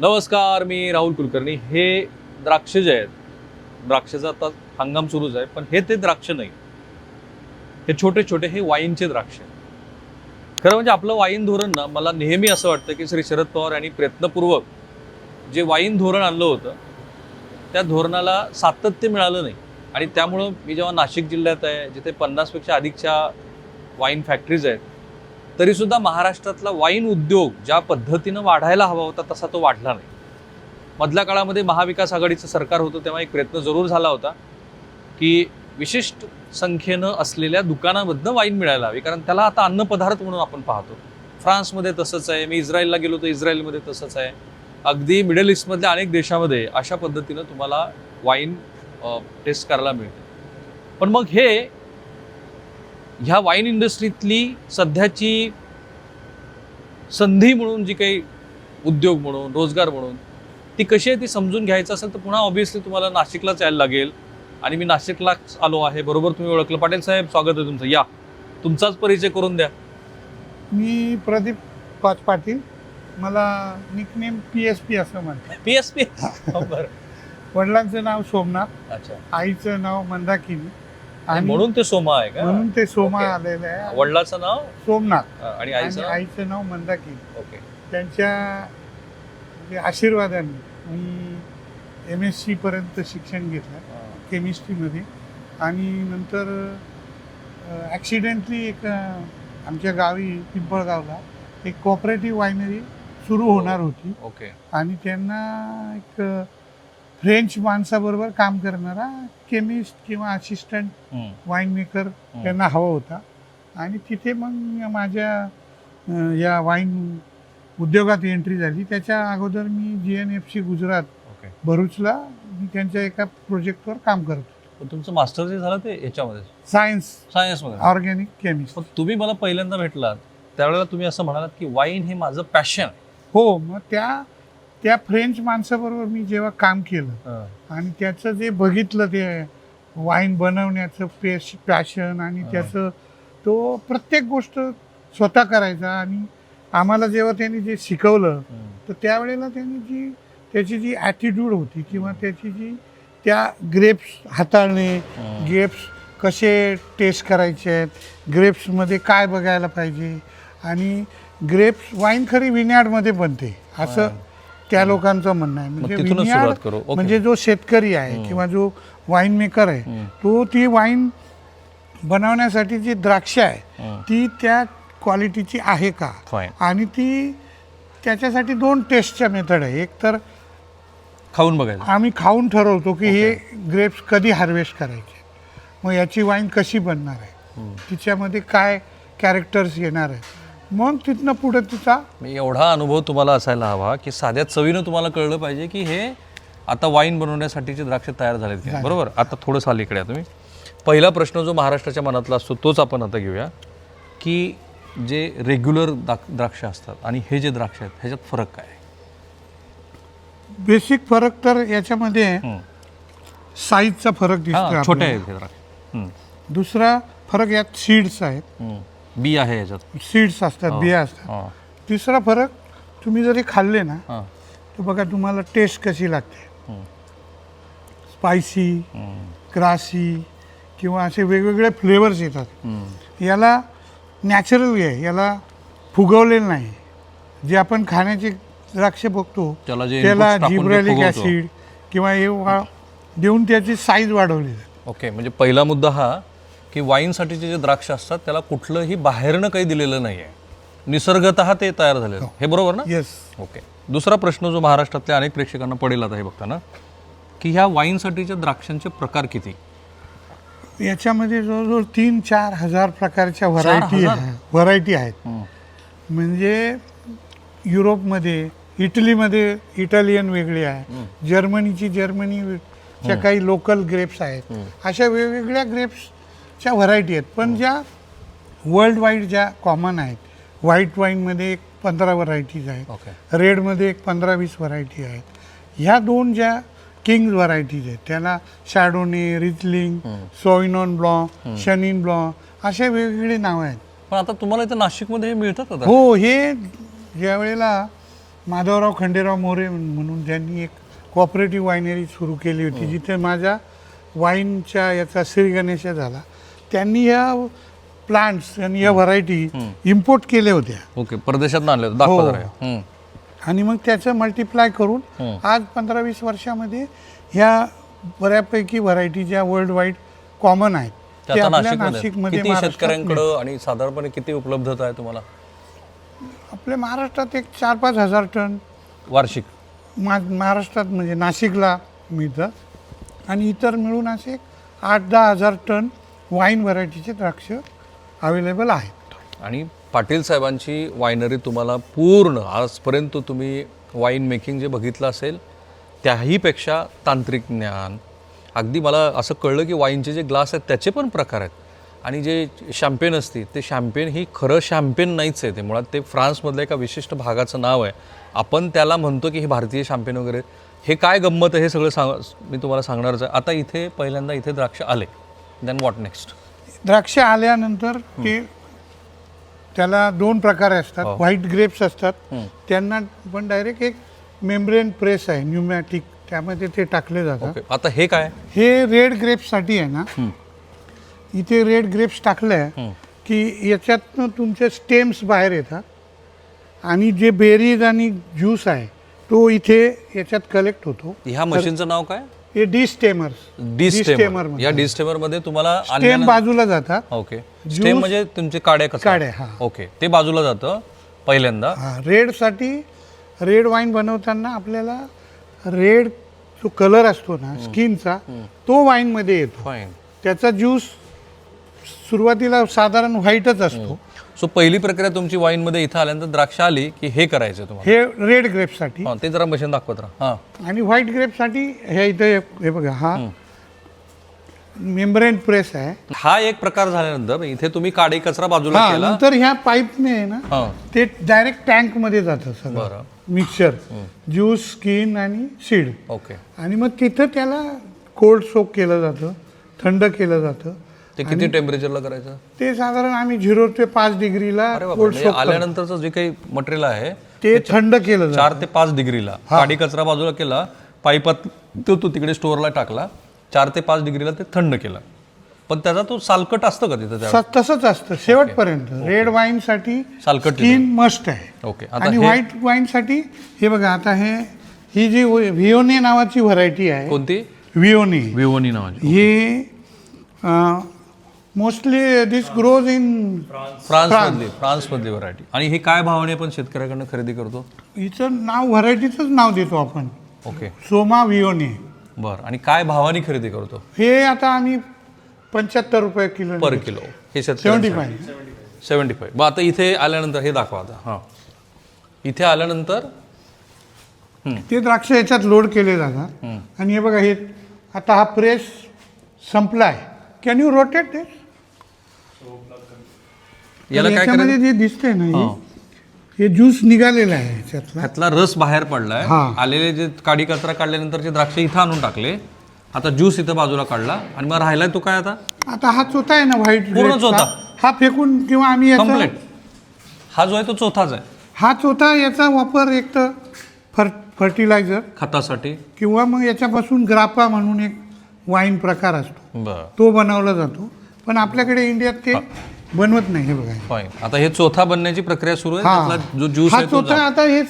नमस्कार, मी राहुल कुलकर्णी. हे द्राक्ष जे आहेत, द्राक्षाचा आता हंगाम सुरूच आहे, पण हे ते द्राक्ष नाही. हे छोटे छोटे हे वाईनचे द्राक्ष आहेत. खरं म्हणजे आपलं वाईन धोरण ना, मला नेहमी असं वाटतं की श्री शरद पवार यांनी प्रयत्नपूर्वक जे वाईन धोरण आणलं होतं त्या धोरणाला सातत्य मिळालं नाही. आणि त्यामुळं मी जेव्हा नाशिक जिल्ह्यात आहे, जिथे 50पेक्षा अधिकच्या वाईन फॅक्टरीज आहेत, तरीसुद्धा महाराष्ट्रातला वाईन उद्योग ज्या पद्धतीनं वाढायला हवा होता तसा तो वाढला नाही. मधल्या काळामध्ये महाविकास आघाडीचं सरकार होतं तेव्हा एक प्रयत्न जरूर झाला होता की विशिष्ट संख्येनं असलेल्या दुकानामधनं वाईन मिळायला हवी, कारण त्याला आता अन्नपदार्थ म्हणून आपण पाहतो. फ्रान्समध्ये तसंच आहे, मी इस्रायलला गेलो तर इस्रायलमध्ये तसंच आहे, अगदी मिडल ईस्टमधल्या अनेक देशामध्ये अशा पद्धतीनं तुम्हाला वाईन टेस्ट करायला मिळते. पण मग ह्या वाईन इंडस्ट्रीतली सध्याची संधी म्हणून जी काही उद्योग म्हणून रोजगार म्हणून ती कशी आहे ती समजून घ्यायचं असेल तर पुन्हा ऑब्व्हियसली तुम्हाला नाशिकलाच यायला लागेल. आणि मी नाशिकलाच आलो आहे, बरोबर तुम्ही ओळखलं. पाटील साहेब, स्वागत आहे तुमचं. या, तुमचाच परिचय करून द्या. मी प्रदीप पाटील, मला निकनेम PSP असं म्हणतात. PSP. बरं. वडिलांचं नाव सोमनाथ, अच्छा. आईचं नाव मंदाकिनी, आणि म्हणून ते सोमा आहे का? म्हणून ते सोमा ओके. आलेलं आहे. वडिलाचं नाव सोमनाथ आणि आणि आईचं आईचं नाव मंदाकिनी. ओके. त्यांच्या आशीर्वादाने मी MSc पर्यंत शिक्षण घेतलं केमिस्ट्रीमध्ये. आणि नंतर ॲक्सिडेंटली एक आमच्या गावी पिंपळगावला एक कोऑपरेटिव्ह वायनरी सुरू होणार होती. ओके. आणि त्यांना एक फ्रेंच माणसाबरोबर काम करणारा केमिस्ट किंवा असिस्टंट वाईन मेकर त्यांना हवा होता. आणि तिथे मग माझ्या या वाईन उद्योगात एंट्री झाली. त्याच्या अगोदर मी GNFC गुजरात भरूचला मी त्यांच्या एका प्रोजेक्टवर काम करत होतो. पण तुमचं मास्टर जे झालं ते याच्यामध्ये सायन्समध्ये ऑर्गॅनिक केमिस्ट. पण तुम्ही मला पहिल्यांदा भेटलात त्यावेळेला तुम्ही असं म्हणालात की वाईन हे माझं पॅशन. हो, मग त्या फ्रेंच माणसाबरोबर मी जेव्हा काम केलं आणि त्याचं जे बघितलं ते वाईन बनवण्याचं पॅशन आणि त्याचं तो प्रत्येक गोष्ट स्वतः करायचा. आणि आम्हाला जेव्हा त्यांनी जे शिकवलं तर त्यावेळेला त्यांनी त्याची जी ॲटिट्यूड होती किंवा त्याची जी त्या ग्रेप्स हाताळणे, ग्रेप्स कसे टेस्ट करायचे आहेत, ग्रेप्समध्ये काय बघायला पाहिजे, आणि ग्रेप्स वाईन खरी विनयार्डमध्ये बनते असं त्या लोकांचं म्हणणं आहे. म्हणजे विनयार्ड म्हणजे जो शेतकरी आहे किंवा जो वाईन मेकर आहे तो ती वाईन बनवण्यासाठी जी द्राक्ष आहे ती त्या क्वालिटीची आहे का. आणि ती त्याच्यासाठी 2 टेस्टच्या मेथड आहे. एक तर खाऊन बघायचं, आम्ही खाऊन ठरवतो की हे ग्रेप्स कधी हार्वेस्ट करायचे, मग याची वाईन कशी बनणार आहे, तिच्यामध्ये काय कॅरेक्टर्स येणार आहे, मग तिथनं पुढे तिचा एवढा अनुभव तुम्हाला असायला हवा की साध्या चवीनं तुम्हाला कळलं पाहिजे की हे आता वाईन बनवण्यासाठीचे द्राक्ष तयार झालेत की. बरोबर. आता थोडंसं अलीकडे तुम्ही पहिला प्रश्न जो महाराष्ट्राच्या मनातला असतो तोच आपण आता घेऊया की जे रेग्युलर द्राक्ष असतात आणि हे जे द्राक्ष आहेत ह्याच्यात फरक काय आहे? बेसिक फरक तर याच्यामध्ये साईजचा फरक दिसतो, छोटे आहेत हे द्राक्ष. दुसरा फरक यात सीड्स आहेत, बी आहे याच्यात, सीड्स असतात, बिया असतात. तिसरा फरक तुम्ही जरी खाल्ले ना तर बघा तुम्हाला टेस्ट कशी लागते, स्पायसी, ग्रासी किंवा असे वेगवेगळे फ्लेवर्स येतात. याला नॅचरल आहे, याला फुगवलेलं नाही. जे आपण खाण्याचे द्राक्ष बघतो त्याला जिब्रेलिक ॲसिड किंवा हे देऊन त्याची साईज वाढवली जाते. ओके. म्हणजे पहिला मुद्दा हा की वाईनसाठीचे जे द्राक्ष असतात त्याला कुठलंही बाहेरनं काही दिलेलं नाही आहे, निसर्गतः ते तयार झालेलं. हे बरोबर ना? येस. ओके. दुसरा प्रश्न जो महाराष्ट्रातल्या अनेक प्रेक्षकांना पडेल आता हे बघताना की ह्या वाईनसाठीच्या द्राक्षांचे प्रकार किती? याच्यामध्ये जवळजवळ 3-4 हजार प्रकारच्या व्हरायटी आहेत. म्हणजे युरोपमध्ये, इटलीमध्ये इटालियन वेगळी आहे, जर्मनीच्या काही लोकल ग्रेप्स आहेत. अशा वेगवेगळ्या ग्रेप्सच्या व्हरायटी आहेत. पण ज्या वर्ल्ड वाईड ज्या कॉमन आहेत, व्हाईट वाईनमध्ये एक 15 व्हरायटीज आहेत, रेडमध्ये एक 15-20 व्हरायटी आहेत. ह्या 2 ज्या किंग व्हरायटीज आहेत त्याला शॅडोने, रिझलिंग, सॉव्हिग्नॉन ब्लॉ, शनीन ब्लॉ असे वेगवेगळे नावं आहेत. पण आता तुम्हाला इथं नाशिकमध्ये हे मिळतात का? हो, हे ज्या वेळेला माधवराव खंडेराव मोरे म्हणून त्यांनी एक कोऑपरेटिव्ह वायनरी सुरू केली होती, जिथे माझ्या वाईनच्या याचा श्री गणेश झाला. त्यांनी या प्लांट्स आणि या व्हरायटी इम्पोर्ट केल्या होत्या. ओके, परदेशात आणले होते, दाखवा हो. जरा. आणि मग त्याचं मल्टिप्लाय करून आज 15-20 वर्षामध्ये ह्या बऱ्यापैकी व्हरायटी ज्या वर्ल्ड वाईड कॉमन आहेत ते त्याचा आपल्या नाशिकमध्ये नाशिकमध्ये किती महाराष्ट्रात शेतकऱ्यांकडे आणि साधारणपणे किती उपलब्धता आहे तुम्हाला आपल्या महाराष्ट्रात एक 4-5 हजार टन वार्षिक? महाराष्ट्रात म्हणजे नाशिकला मिळतं आणि इतर मिळून असे 8-10 हजार टन वाईन व्हरायटीचे द्राक्ष अवेलेबल आहेत. आणि पाटील साहेबांची वायनरी तुम्हाला पूर्ण आजपर्यंत तुम्ही वाईन मेकिंग जे बघितलं असेल त्याहीपेक्षा तांत्रिक ज्ञान, अगदी मला असं कळलं की वाईनचे जे ग्लास आहेत त्याचे पण प्रकार आहेत. आणि जे शॅम्पेन असते ते शॅम्पेन ही खरं शॅम्पेन नाहीच आहे, ते मुळात ते फ्रान्समधल्या एका विशिष्ट भागाचं नाव आहे. आपण त्याला म्हणतो की हे भारतीय शॅम्पेन वगैरे. हे काय गंमत आहे हे सगळं मी तुम्हाला सांगणारच आहे. आता इथे पहिल्यांदा इथे द्राक्ष आले, देन व्हॉट नेक्स्ट? द्राक्ष आल्यानंतर ते त्याला 2 प्रकार असतात. व्हाईट ग्रेप्स असतात, त्यांना पण डायरेक्ट एक मेम्ब्रेन प्रेस आहे न्यूमॅटिक, त्यामध्ये ते टाकले जातात. ओके, आता हे काय? हे रेड ग्रेप्ससाठी आहे ना, इथे रेड ग्रेप्स टाकले की याच्यातनं तुमचे स्टेम्स बाहेर येतात आणि जे बेरीज आणि ज्यूस आहे तो इथे याच्यात कलेक्ट होतो. ह्या मशीनचं नाव काय? हे डिस्टेमर या डिस्टेमर मध्ये तुम्हाला स्टेम बाजूला जातात. ओके, स्टेम म्हणजे तुमचे काड्या काड्या. हा, ओके, ते बाजूला जातं पहिल्यांदा. रेडसाठी रेड वाईन बनवताना आपल्याला रेड जो कलर असतो ना स्किनचा तो वाईनमध्ये येतो. फाईन. त्याचा ज्यूस सुरुवातीला साधारण व्हाईटच असतो. सो पहिली प्रक्रिया तुमची वाईन मध्ये इथं आल्यानंतर द्राक्ष आली की हे करायचं तुम्हाला. हे रेड ग्रेप्ससाठी. ते जरा मशीन दाखवत राहा. हां, आणि व्हाईट ग्रेप्ससाठी हे इथे हे बघा, हा मेम्ब्रेन प्रेस आहे. हा एक प्रकार झाल्यानंतर इथे तुम्ही काडी कचरा बाजूला हा, केला. नंतर ह्या पाईपने आहे ना हां, ते डायरेक्ट टँक मध्ये जातं सगळं बरं. मिक्सचर, ज्यूस, स्किन आणि सीड. ओके, आणि मग तिथं त्याला कोल्ड सोक केलं जातं, थंड केलं जातं. ते किती टेम्परेचरला करायचं? ते साधारण आम्ही 0 ते 5 डिग्रीला अरे बाबा, कोल्ड म्हणजे सोक आल्यानंतरचं जे काही मटेरियल आहे ते थंड केलं जातं. 4 ते 5 डिग्रीला काडी कचरा बाजूला केला, पाईपात तो तिकडे स्टोअरला टाकला, 4 ते 5 डिग्रीला ते थंड केलं. पण त्याचा तो सालकट असतं का तिथं? त्या तसंच असतं शेवटपर्यंत. रेड वाईन साठी सालकट स्किन मस्ट आहे. ओके, आणि व्हाईट वाईन साठी हे बघा, आता ही जी व्हिओने नावाची व्हरायटी आहे. कोणती? व्हिओनी नावाची. हे मोस्टली दिस ग्रोज इन फ्रान्समधली व्हरायटी. आणि हे काय भावाने आपण शेतकऱ्याकडनं खरेदी करतो? हिचं नाव व्हरायटीचंच नाव देतो आपण, ओके, सोमा व्हिओने. बरं. आणि काय भावाने खरेदी करतो? हे आता आम्ही 75 रुपये किलो पर किलो. हे 75. मग आता इथे आल्यानंतर हे दाखवा आता. हां, इथे आल्यानंतर ते द्राक्ष याच्यात लोड केले जातात. आणि हे बघा, हे आता हा प्रेस संपला आहे. कॅन यू रोटेट ते? याला काय याच्यामध्ये जे दिसतंय ना, हे ज्यूस निघालेला आहे याच्यातला. ह्यातला रस बाहेर पडलाय. हां. आलेले जे काडी कचरा काढल्यानंतरचे द्राक्ष इथं आणून टाकले. आता ज्यूस इथं बाजूला काढला आणि मग राहिलाय तो काय आता? आता हा चोथा आहे ना व्हाईट पूर्ण चोथा. हा फेकून किंवा आम्ही कम्प्लीट. हा जो आहे तो चौथाच आहे. हा चोथा याचा वापर एक तर फर्टिलायझर खतासाठी किंवा मग याच्यापासून ग्रापा म्हणून एक वाईन प्रकार असतो, बरं, तो बनवला जातो. पण आपल्याकडे इंडियात ते बनवत नाही. हे बघा, फाईन. आता हे चौथा बनण्याची प्रक्रिया सुरू आहे. हा, त्यातला जो ज्यूस हा आहे तो चोथा आता हे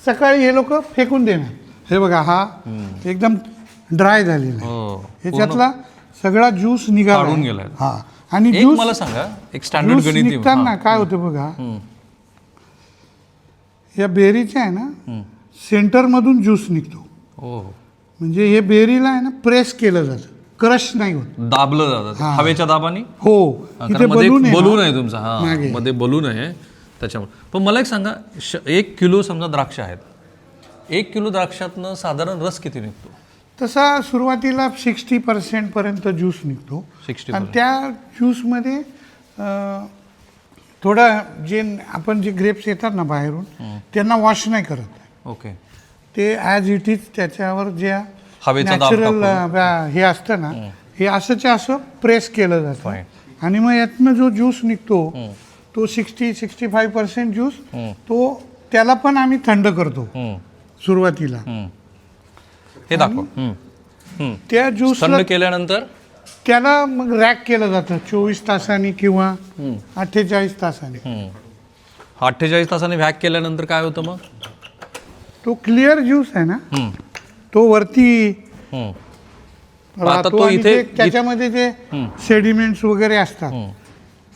सकाळी हे लोक फेकून देणार. हे बघा, हा एकदम ड्राय झालेला आहे. हो, ह्याच्यातला सगळा ज्यूस निघाला काढून गेलाय. हा. आणि एक ज्यूस मला सांगा, एक स्टँडर्ड गणित निघताना काय होतं बघा, या बेरीच्या आहे ना सेंटर मधून ज्यूस निघतो. हो, म्हणजे हे बेरीला आहे ना प्रेस केलं जातं, क्रश नाही होत, दाबलं जातं हवेच्या दाबाने. हो, इथे बलून आहे तुमचा. हा, मध्ये बलून आहे त्याच्यामुळे. पण मला एक सांगा, 1 किलो समजा द्राक्ष आहेत, 1 किलो द्राक्षातनं साधारण रस किती निघतो? तसा सुरुवातीला 60% पर्यंत ज्यूस निघतो. 60%. आणि त्या ज्यूसमध्ये थोडं जे आपण जे ग्रेप्स येतात ना बाहेरून त्यांना वॉश नाही करत. ओके, ते ॲज इट इज त्याच्यावर ज्या हवेचा दाब नॅचरल हे असतं ना, हे असंच्या असं प्रेस केलं जातं. आणि मग यातनं जो ज्यूस निघतो तो 60-65% ज्यूस तो त्याला पण आम्ही थंड करतो हम्म, सुरुवातीला. हम्म. हे दाखव. त्या ज्यूसला थंड केल्यानंतर त्याला मग रॅक केलं जातं 24 तासांनी किंवा 48 तासांनी. 48 तासाने व्हॅक केल्यानंतर काय होतं मग? तो क्लिअर ज्यूस आहे ना, हम्म, तो वरती हम्म. आता राहतो तो आणि इथे ते त्याच्यामध्ये जे सेडिमेंट्स वगैरे असतात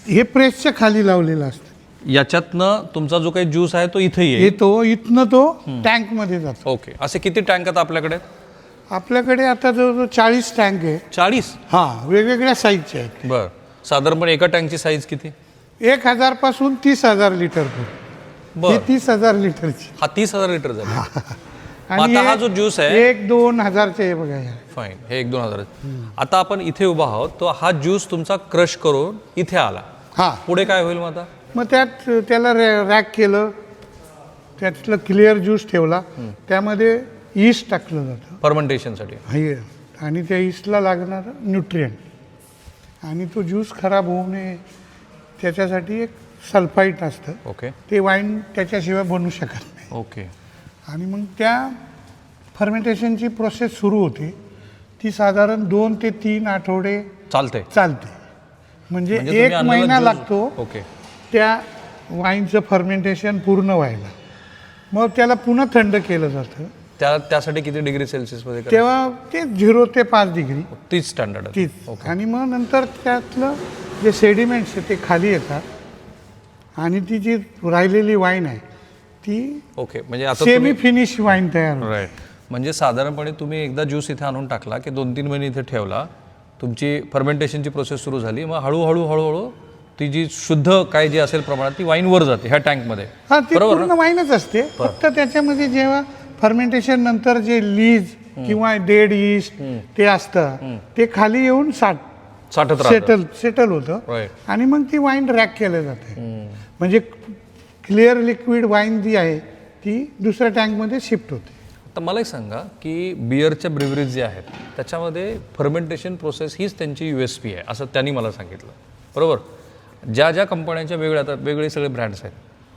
हे प्रेसच्या खाली लावलेलं असतं. याच्यातनं तुमचा जो काही ज्यूस आहे तो इथे येईल. येतो इथनं तो टँक मध्ये जातो. ओके. असे किती टँक आहेत आपल्याकडे? आपल्याकडे आता जवळजवळ 40 टँक आहे. 40. हा, वेगवेगळ्या साईजचे आहेत. बर. साधारणपणे एका टँकची साईज किती? 1000 पासून 30,000 लिटर. बर. ही 30,000 लिटरची. हा 30,000 लिटर झाला. आणि आता हा जो ज्यूस आहे 1-2 हजारचे आहे बघा या. फाईन, हे 1-2 हजार. आता आपण इथे उभा आहोत, तो हा ज्यूस तुमचा क्रश करून इथे आला. हा, पुढे काय होईल मग आता? मग त्यात त्याला रॅक केलं, त्यातलं क्लिअर ज्यूस ठेवला, त्यामध्ये ईस्ट टाकलं जातं फर्मेंटेशनसाठी. हे आणि त्या ईस्टला लागणारं न्यूट्रियंट. आणि तो ज्यूस खराब होऊ नये त्याच्यासाठी एक सल्फाईट असतं. ओके ते वाईन त्याच्याशिवाय बनू शकत नाही. ओके. आणि मग त्या फर्मेंटेशनची प्रोसेस सुरू होते. ती साधारण 2 ते 3 आठवडे चालते. चालते. म्हणजे तुम्ही 1 आणलेलं महिना ज्यूस- लागतो ओके. त्या वाईनचं फर्मेंटेशन पूर्ण व्हायला. मग त्याला पुन्हा थंड केलं जातं. त्यासाठी किती डिग्री सेल्सिअस मध्ये तेव्हा ते 0 ते 5 डिग्री तीच स्टँडर्ड आहे. तीच. आणि मग नंतर त्यातलं जे सेडिमेंट्स आहे ते खाली येतात आणि ती जी राहिलेली वाईन आहे ती ओके. म्हणजे आता सेमी फिनिश वाईन तयार होते. राईट. म्हणजे साधारणपणे तुम्ही एकदा ज्यूस इथे आणून टाकला की 2-3 महिने इथे ठेवला, तुमची फर्मेंटेशनची प्रोसेस सुरू झाली, मग हळूहळू ती जी शुद्ध काय जी असेल प्रमाणात ती वाईन वर जाते ह्या टँकमध्ये. हा, ती बरोबर पूर्ण वाईनच असते. फक्त त्याच्यामध्ये जेव्हा फर्मेंटेशन नंतर जे लीज किंवा डेड ईस्ट ते असतं ते खाली येऊन साठत राहतं. सेटल होतं. राईट. आणि मग ती वाईन रॅक केलं जाते. म्हणजे क्लिअर लिक्विड वाईन जी आहे ती दुसऱ्या टँकमध्ये शिफ्ट होते. तर मला एक सांगा की बिअरच्या ब्रिवरीज जे आहेत त्याच्यामध्ये फर्मेंटेशन प्रोसेस हीच त्यांची USP आहे असं त्यांनी मला सांगितलं. बरोबर. ज्या कंपन्यांच्या वेगळ्या आता वेगळे सगळे ब्रँड्स आहेत,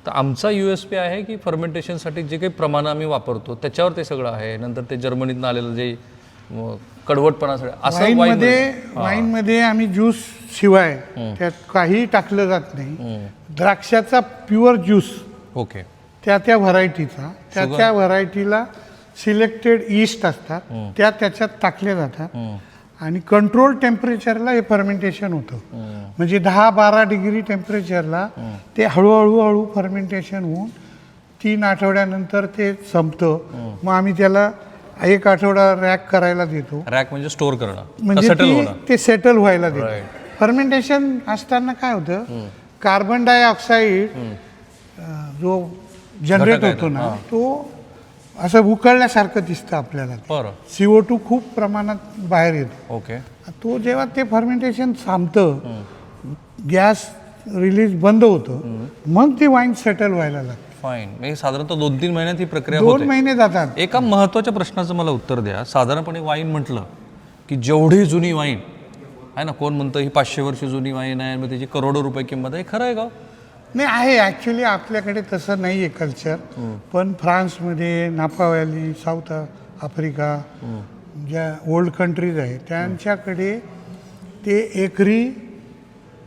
तर आमचा USP आहे की फर्मेंटेशनसाठी जे काही प्रमाण आम्ही वापरतो त्याच्यावर ते सगळं आहे. नंतर ते जर्मनीतनं आलेलं जे कडवटपणा सगळं असं वाईनमध्ये आम्ही ज्यूस शिवाय त्यात काही टाकलं जात नाही. द्राक्षाचा प्युअर ज्यूस ओके त्या व्हरायटीचा त्या व्हरायटीला सिलेक्टेड ईस्ट असतात त्याच्यात टाकल्या जातात आणि कंट्रोल टेम्परेचरला हे फर्मेंटेशन होतं. म्हणजे 10-12 डिग्री टेम्परेचरला ते हळूहळू फर्मेंटेशन होऊन 3 आठवड्यानंतर ते संपतं. मग आम्ही त्याला 1 आठवडा रॅक करायला देतो. रॅक म्हणजे स्टोअर करणं, म्हणजे ते सेटल व्हायला देतो. फर्मेंटेशन असताना काय होतं, कार्बन डायऑक्साईड जो जनरेट होतो ना तो असं उकळल्यासारखं दिसतं आपल्याला. बरं. CO2 खूप प्रमाणात बाहेर येतो. ओके. तो जेव्हा ते फर्मेंटेशन थांबतं, गॅस रिलीज बंद होतं, मग ती वाईन सेटल व्हायला लागते. फाईन. म्हणजे साधारणतः 2-3 महिन्यात ही प्रक्रिया 2 होते. महिने जातात. एका महत्त्वाच्या प्रश्नाचं मला उत्तर द्या. साधारणपणे वाईन म्हटलं की जेवढी जुनी वाईन आहे ना, कोण म्हणतं ही 500 वर्ष जुनी वाईन आहे, मग त्याची करोडो रुपये किंमत आहे. खरं आहे का? नाही, आहे. ॲक्च्युली आपल्याकडे तसं नाही आहे कल्चर. पण फ्रान्समध्ये, नापा व्हॅली, साऊथ आफ्रिका ज्या ओल्ड कंट्रीज आहे त्यांच्याकडे ते एकरी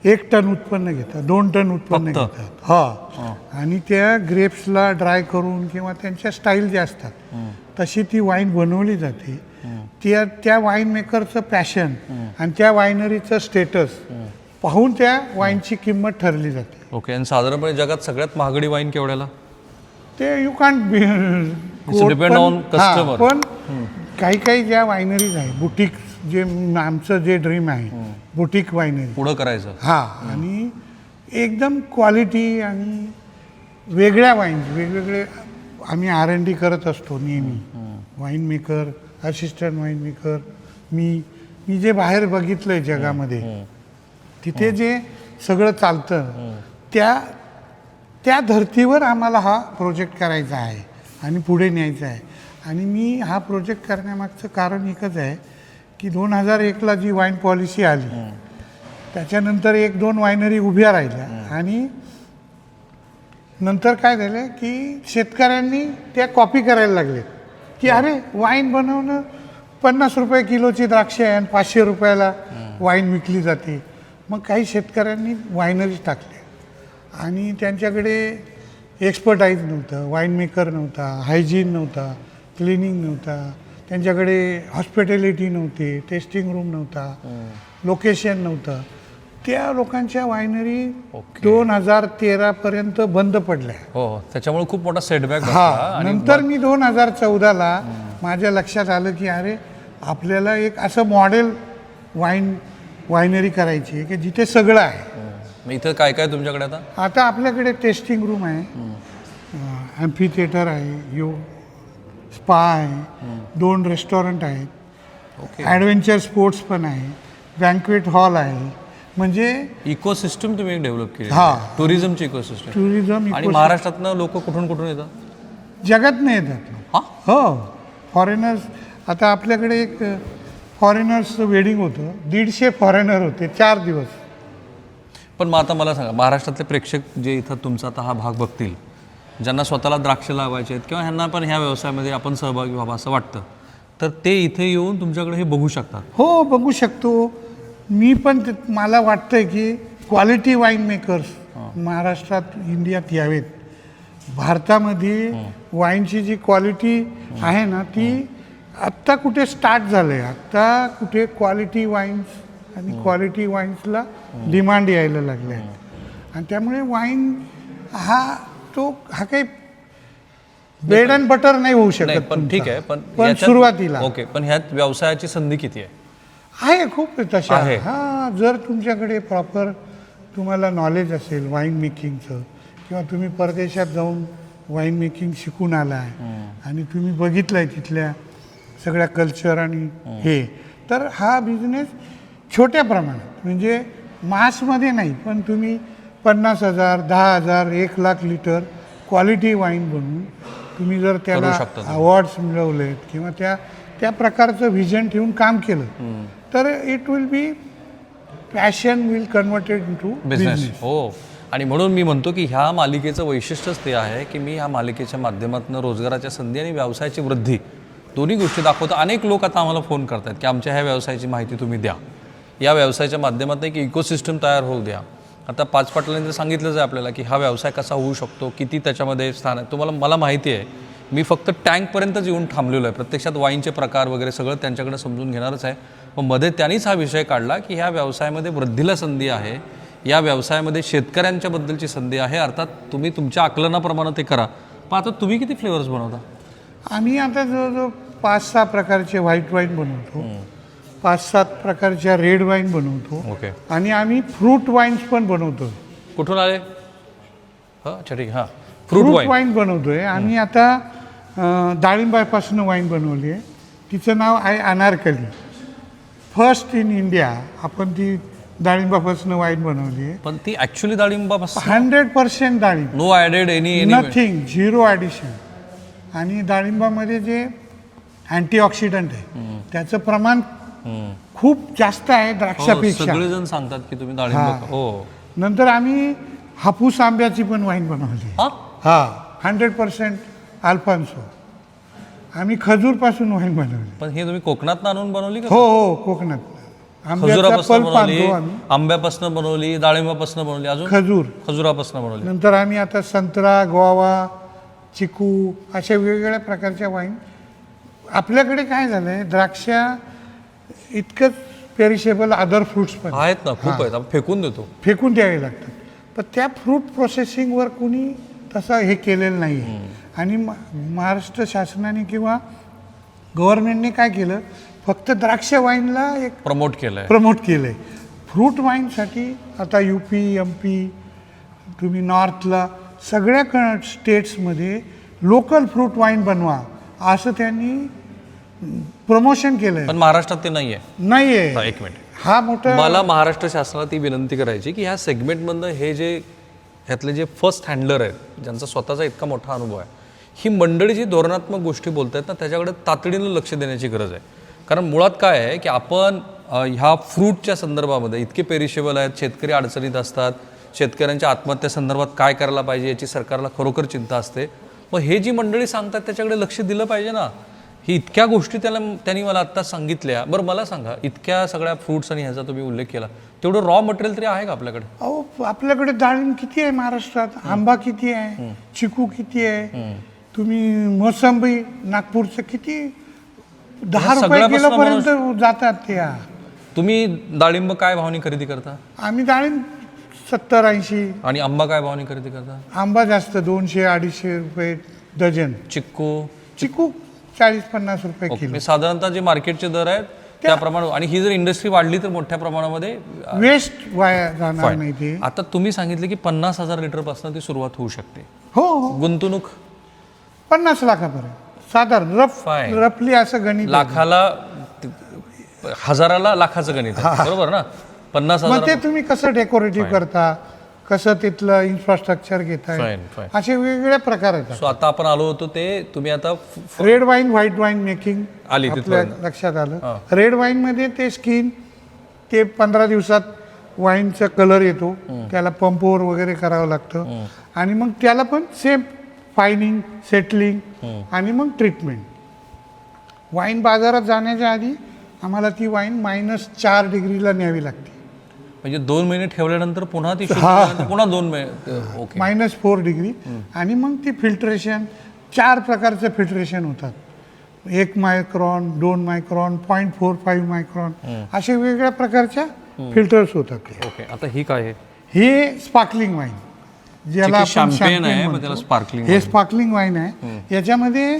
1 टन उत्पन्न घेतात, 2 टन उत्पन्न घेतात. हा. आणि त्या ग्रेप्सला ड्राय करून किंवा त्यांच्या स्टाईल ज्या असतात तशी ती वाईन बनवली जाते. त्या वाईन मेकरचं पॅशन आणि त्या वायनरीचं स्टेटस पाहून त्या वाईनची किंमत ठरली जाते. ओके. आणि साधारणपणे जगात सगळ्यात महागडी वाईन केवढ्याला? ते you can't depend on customer. पण काही ज्या वायनरीज आहे, बुटीक, जे आमचं जे ड्रीम आहे बुटीक वायनरी पुढं करायचं. हा. आणि एकदम क्वालिटी आणि वेगळ्या वाईन, वेगवेगळे आम्ही R&D करत असतो नेहमी. Wine maker, assistant wine maker, मी जे बाहेर बघितलंय जगामध्ये तिथे जे सगळं चालतं त्या धर्तीवर आम्हाला हा प्रोजेक्ट करायचा आहे आणि पुढे न्यायचा आहे. आणि मी हा प्रोजेक्ट करण्यामागचं कारण एकच आहे की 2001ला जी वाईन पॉलिसी आली त्याच्यानंतर 1-2 वायनरी उभ्या राहिल्या आणि नंतर काय झालं की शेतकऱ्यांनी त्या कॉपी करायला लागले की अरे वाईन बनवणं 50 रुपये किलोची द्राक्षे आहे आणि 500 रुपयाला वाईन विकली जाते. मग काही शेतकऱ्यांनी वाईनरीज टाकले आणि त्यांच्याकडे एक्सपर्टाईज नव्हतं, वाईन मेकर नव्हता, हायजीन नव्हता, क्लिनिंग नव्हता, त्यांच्याकडे हॉस्पिटॅलिटी नव्हती, टेस्टिंग रूम नव्हता, लोकेशन नव्हतं. त्या लोकांच्या वायनरी 2013 पर्यंत बंद पडल्या. हो, त्याच्यामुळे खूप मोठा सेटबॅक. हा, नंतर मी 2014ला माझ्या लक्षात आलं की अरे आपल्याला एक असं मॉडेल वायनरी करायची आहे की जिथे सगळं आहे. इथं काय काय तुमच्याकडे आता आपल्याकडे टेस्टिंग रूम आहे, ॲम्फी थिएटर आहे, स्पा आहे, 2 रेस्टॉरंट आहेत, ॲडव्हेंचर स्पोर्ट्स पण आहे, बँक्वेट हॉल आहे. म्हणजे इकोसिस्टम तुम्ही डेव्हलप केली. टुरिझमची इकोसिस्टम. टुरिझम. आणि महाराष्ट्रातनं लोक कुठून कुठून येतात? जगातनं येतात. हो, फॉरेनर्स. आता आपल्याकडे एक फॉरेनर्सचं वेडिंग होतं, 150 फॉरेनर होते 4 दिवस. पण मग आता मला सांगा, महाराष्ट्रातले प्रेक्षक जे इथं तुमचा आता हा भाग बघतील, ज्यांना स्वतःला द्राक्ष लावायचे आहेत किंवा ह्यांना पण ह्या व्यवसायामध्ये आपण सहभागी व्हावं असं वाटतं, तर ते इथे येऊन तुमच्याकडे हे बघू शकतात? हो, बघू शकतो. मी पण मला वाटतंय की क्वालिटी वाईन मेकर्स महाराष्ट्रात, इंडियात यावेत. भारतामध्ये वाईनची जी क्वालिटी आहे ना ती आत्ता कुठे स्टार्ट झालं आहे. आत्ता कुठे क्वालिटी वाईन्स आणि क्वालिटी वाईन्सला डिमांड यायला लागले आहे. आणि त्यामुळे वाईन हा काही ब्रेड अँड बटर नाही होऊ शकत. पण ठीक आहे, पण सुरुवातीला ओके. पण ह्यात व्यवसायाची संधी किती आहे? खूप तशा आहे. हां, जर तुमच्याकडे प्रॉपर तुम्हाला नॉलेज असेल वाईन मेकिंगचं किंवा तुम्ही परदेशात जाऊन वाईन मेकिंग शिकून आला आहे आणि तुम्ही बघितलं आहे तिथल्या सगळ्या कल्चर आणि हे, तर हा बिझनेस छोट्या प्रमाणात, म्हणजे मासमध्ये नाही, पण तुम्ही 50,000, 10,000, 1,00,000 लिटर क्वालिटी वाईन बनवून तुम्ही जर त्याला अवॉर्ड्स मिळवलेत किंवा त्या प्रकारचं व्हिजन ठेवून काम केलं तर it will be passion will converted into business. हो, आणि म्हणून मी म्हणतो की ह्या मालिकेचं वैशिष्ट्यच ते आहे की मी ह्या मालिकेच्या माध्यमातून रोजगाराच्या संधी आणि व्यवसायाची वृद्धी दोन्ही गोष्टी दाखवतो. अनेक लोक आता आम्हाला फोन करतात की आमच्या ह्या व्यवसायाची माहिती तुम्ही द्या, या व्यवसायाच्या माध्यमातून एक इकोसिस्टम तयार होऊ द्या. आता 5 पाटलांनी सांगितलंच आहे आपल्याला की हा व्यवसाय कसा होऊ शकतो, किती त्याच्यामध्ये स्थान आहे. मला माहिती आहे, मी फक्त टँकपर्यंतच येऊन थांबलेलो आहे. प्रत्यक्षात वाईनचे प्रकार वगैरे सगळं त्यांच्याकडे समजून घेणारच आहे. पण मध्ये त्यांनीच हा विषय काढला की ह्या व्यवसायामध्ये वृद्धीला संधी आहे, या व्यवसायामध्ये शेतकऱ्यांच्या बद्दलची संधी आहे. अर्थात तुम्ही तुमच्या आकलनाप्रमाणे ते करा. पण आता तुम्ही किती फ्लेवर्स बनवता? आम्ही आता जवळजवळ 5-6 प्रकारचे व्हाईट वाईन बनवतो, 5-7 प्रकारच्या रेड वाईन बनवतो. ओके. आणि आम्ही फ्रूट वाईन्स पण बनवतो. कुठून आले? अच्छा, ठीक. हां, फ्रूट वाईन बनवतोय. आम्ही आता डाळिंबापासून वाईन बनवली आहे, तिचं नाव आहे अनारकली. फर्स्ट इन इंडिया आपण ती डाळिंबापासून वाईन बनवली आहे. पण ती ॲक्च्युली डाळिंबापासून 100% डाळिंब, no added any nothing, 0 addition. आणि डाळिंबामध्ये जे अँटीऑक्सिडंट आहे त्याचं प्रमाण खूप जास्त आहे द्राक्षापेक्षा. सगळेजण सांगतात की तुम्ही डाळिंब. हो. नंतर आम्ही हापूस आंब्याची पण वाईन बनवली. 100% अल्फान्सो. आम्ही खजूरपासून वाईन बनवली. पण हे तुम्ही कोकणात आणून बनवली का? हो, कोकणात. खजुरापासून बनवली, आंब्यापासून बनवली, डाळिंबापासून बनवली, अजून खजुरापासून बनवली. नंतर आम्ही आता संत्रा, गोवा, चिकू अशा वेगवेगळ्या प्रकारच्या वाईन. आपल्याकडे काय झालंय, द्राक्षा इतकंच पेरिशेबल अदर फ्रुट्स पण आहेत ना, खूप आहेत. आपण फेकून द्यावे लागतात. पण त्या फ्रूट प्रोसेसिंगवर कुणी तसं हे केलेलं नाही आहे. आणि महाराष्ट्र शासनाने किंवा गव्हर्नमेंटने काय केलं, फक्त द्राक्ष वाईनला एक प्रमोट केलंय. फ्रूट वाईनसाठी आता UP, MP, तुम्ही नॉर्थला सगळ्या स्टेट्समध्ये लोकल फ्रूट वाईन बनवा असं त्यांनी प्रमोशन केलंय. पण महाराष्ट्रात ते नाहीये. एक मिनिट, हा मोठा. मला महाराष्ट्र शासनाला ती विनंती करायची की ह्या सेगमेंटमधनं हे जे ह्यातले जे फर्स्ट हँडलर आहेत, ज्यांचा स्वतःचा इतका मोठा अनुभव आहे, ही मंडळी जी धोरणात्मक गोष्टी बोलत आहेत ना त्याच्याकडे तातडीनं लक्ष देण्याची गरज आहे. कारण मुळात काय आहे की आपण ह्या फ्रूटच्या संदर्भामध्ये इतके पेरिशेबल आहेत, शेतकरी अडचणीत असतात, शेतकऱ्यांच्या आत्महत्या काय करायला पाहिजे याची सरकारला खरोखर चिंता असते. मग हे जी मंडळी सांगतात त्याच्याकडे लक्ष दिलं पाहिजे ना. ही इतक्या गोष्टी त्यांनी मला आत्ता सांगितल्या. बरं मला सांगा, इतक्या सगळ्या फ्रुट्स आणि ह्याचा तुम्ही उल्लेख केला, तेवढं रॉ मटेरियल तरी आहे का आपल्याकडे? अहो आपल्याकडे डाळिंब किती आहे महाराष्ट्रात, आंबा किती आहे, चिकू किती आहे, तुम्ही मोसंबी नागपूरचं किती 10 रुपये किलोपर्यंत जातात त्या. तुम्ही डाळिंब काय भावनी खरेदी करता? आम्ही डाळिंब 70-80. आणि आंबा काय भावनी खरेदी करता? आंबा जास्त 200-250 रुपये डझन. चिकू 40-50 रुपये किलो. साधारणतः जे मार्केटचे दर आहेत त्याप्रमाणे. आणि ही जर इंडस्ट्री वाढली तर मोठ्या प्रमाणामध्ये वेस्ट वाया जाणार नाही ते. आता तुम्ही सांगितले की 50,000 लिटर पासून ती सुरुवात होऊ शकते. हो. गुंतवणूक 50 लाखापर्यंत साधारण रफली असं गणित. लाखाला हजाराला लाखाचं गणित आहे, बरोबर ना? 50,000. मग ते तुम्ही कसं डेकोरेटिव्ह करता, कसं तिथलं इन्फ्रास्ट्रक्चर घेताय, असे वेगवेगळ्या प्रकार आहेत. सो आता आपण आलो होतो ते तुम्ही आता red wine white wine making आली आपल्या लक्षात आलं. रेड वाईन मध्ये ते स्किन ते 15 दिवसात वाईनचा कलर येतो, त्याला पंपवर वगैरे करावं लागतं. आणि मग त्याला पण सेम फायनिंग, सेटलिंग आणि मग ट्रीटमेंट. वाईन बाजारात जाण्याच्या आधी आम्हाला ती वाईन -4 डिग्रीला न्यावी लागते. म्हणजे 2 महिने ठेवल्यानंतर पुन्हा ती पुन्हा 2 महिने. ओके. -4 डिग्री. आणि मग ती फिल्ट्रेशन 4 प्रकारचे फिल्ट्रेशन होतात. 1 मायक्रॉन, 2 मायक्रॉन, 0.45 मायक्रॉन, असे वेगवेगळ्या प्रकारच्या फिल्टर्स होतात. ओके. आता ही काय आहे? हे स्पार्कलिंग वाईन, ज्याला आपण शॅम्पेन आहे, मग त्याला स्पार्कलिंग. हे स्पार्कलिंग वाईन आहे. याच्यामध्ये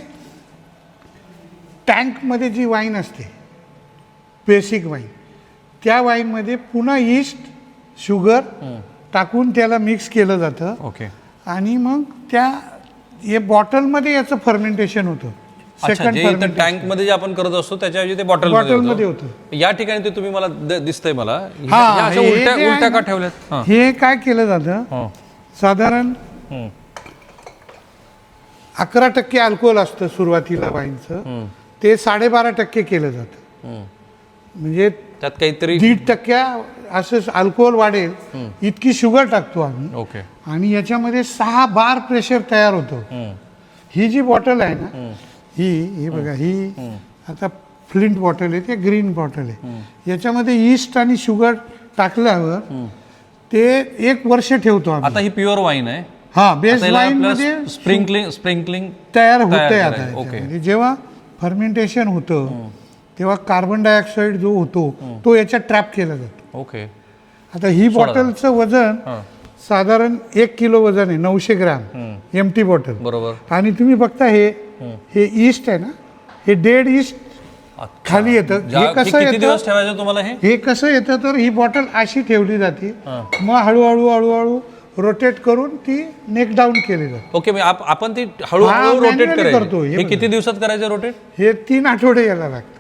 टँकमध्ये जी वाईन असते बेसिक वाईन, त्या वाईनमध्ये पुन्हा ईस्ट, शुगर टाकून त्याला मिक्स केलं जातं. ओके. आणि मग हे बॉटलमध्ये याचं फर्मेंटेशन होतं. सेकंड टँक मध्ये जे आपण करत असतो त्याच्याऐवजी ते बॉटलमध्ये होतं. या ठिकाणी ते तुम्ही मला दिसतंय मला उलट्या का ठेवल्यात? हे काय केलं जातं, साधारण 11% अल्कोहोल असतं सुरुवातीला वाईनचं, ते 12.5% केलं जातं. म्हणजे त्यात काहीतरी 1.5% असं अल्कोहोल वाढेल इतकी शुगर टाकतो आम्ही. ओके. आणि याच्यामध्ये 6 बार प्रेशर तयार होतं. ही जी बॉटल आहे ना, ही बघा, ही आता फ्लिंट बॉटल आहे, ते ग्रीन बॉटल आहे. याच्यामध्ये ईस्ट आणि शुगर टाकल्यावर ते 1 वर्ष ठेवतो आम्ही. आता ही प्युअर वाईन आहे. हा, बेस वाईन मध्ये स्प्रिंकलिंग तयार होतंय आता. म्हणजे जेव्हा फर्मेंटेशन होतं तेव्हा कार्बन डायऑक्साईड जो होतो तो याच्यात ट्रॅप केला जातो. ओके. आता ही बॉटलचं वजन साधारण 1 किलो वजन आहे, 900 ग्रॅम एमटी बॉटल. बरोबर. आणि तुम्ही बघता हे ईस्ट आहे ना, हे डेड ईस्ट खाली येतं. हे कसं येतं तुम्हाला? हे कसं येतं तर ही बॉटल अशी ठेवली जाते, मग हळूहळू रोटेट करून ती नेक डाऊन केली जाते. ओके. आपण ती हळूहळू रोटेट करतो. हे किती दिवसात करायचं रोटेट? हे 3 आठवडे यायला लागतं.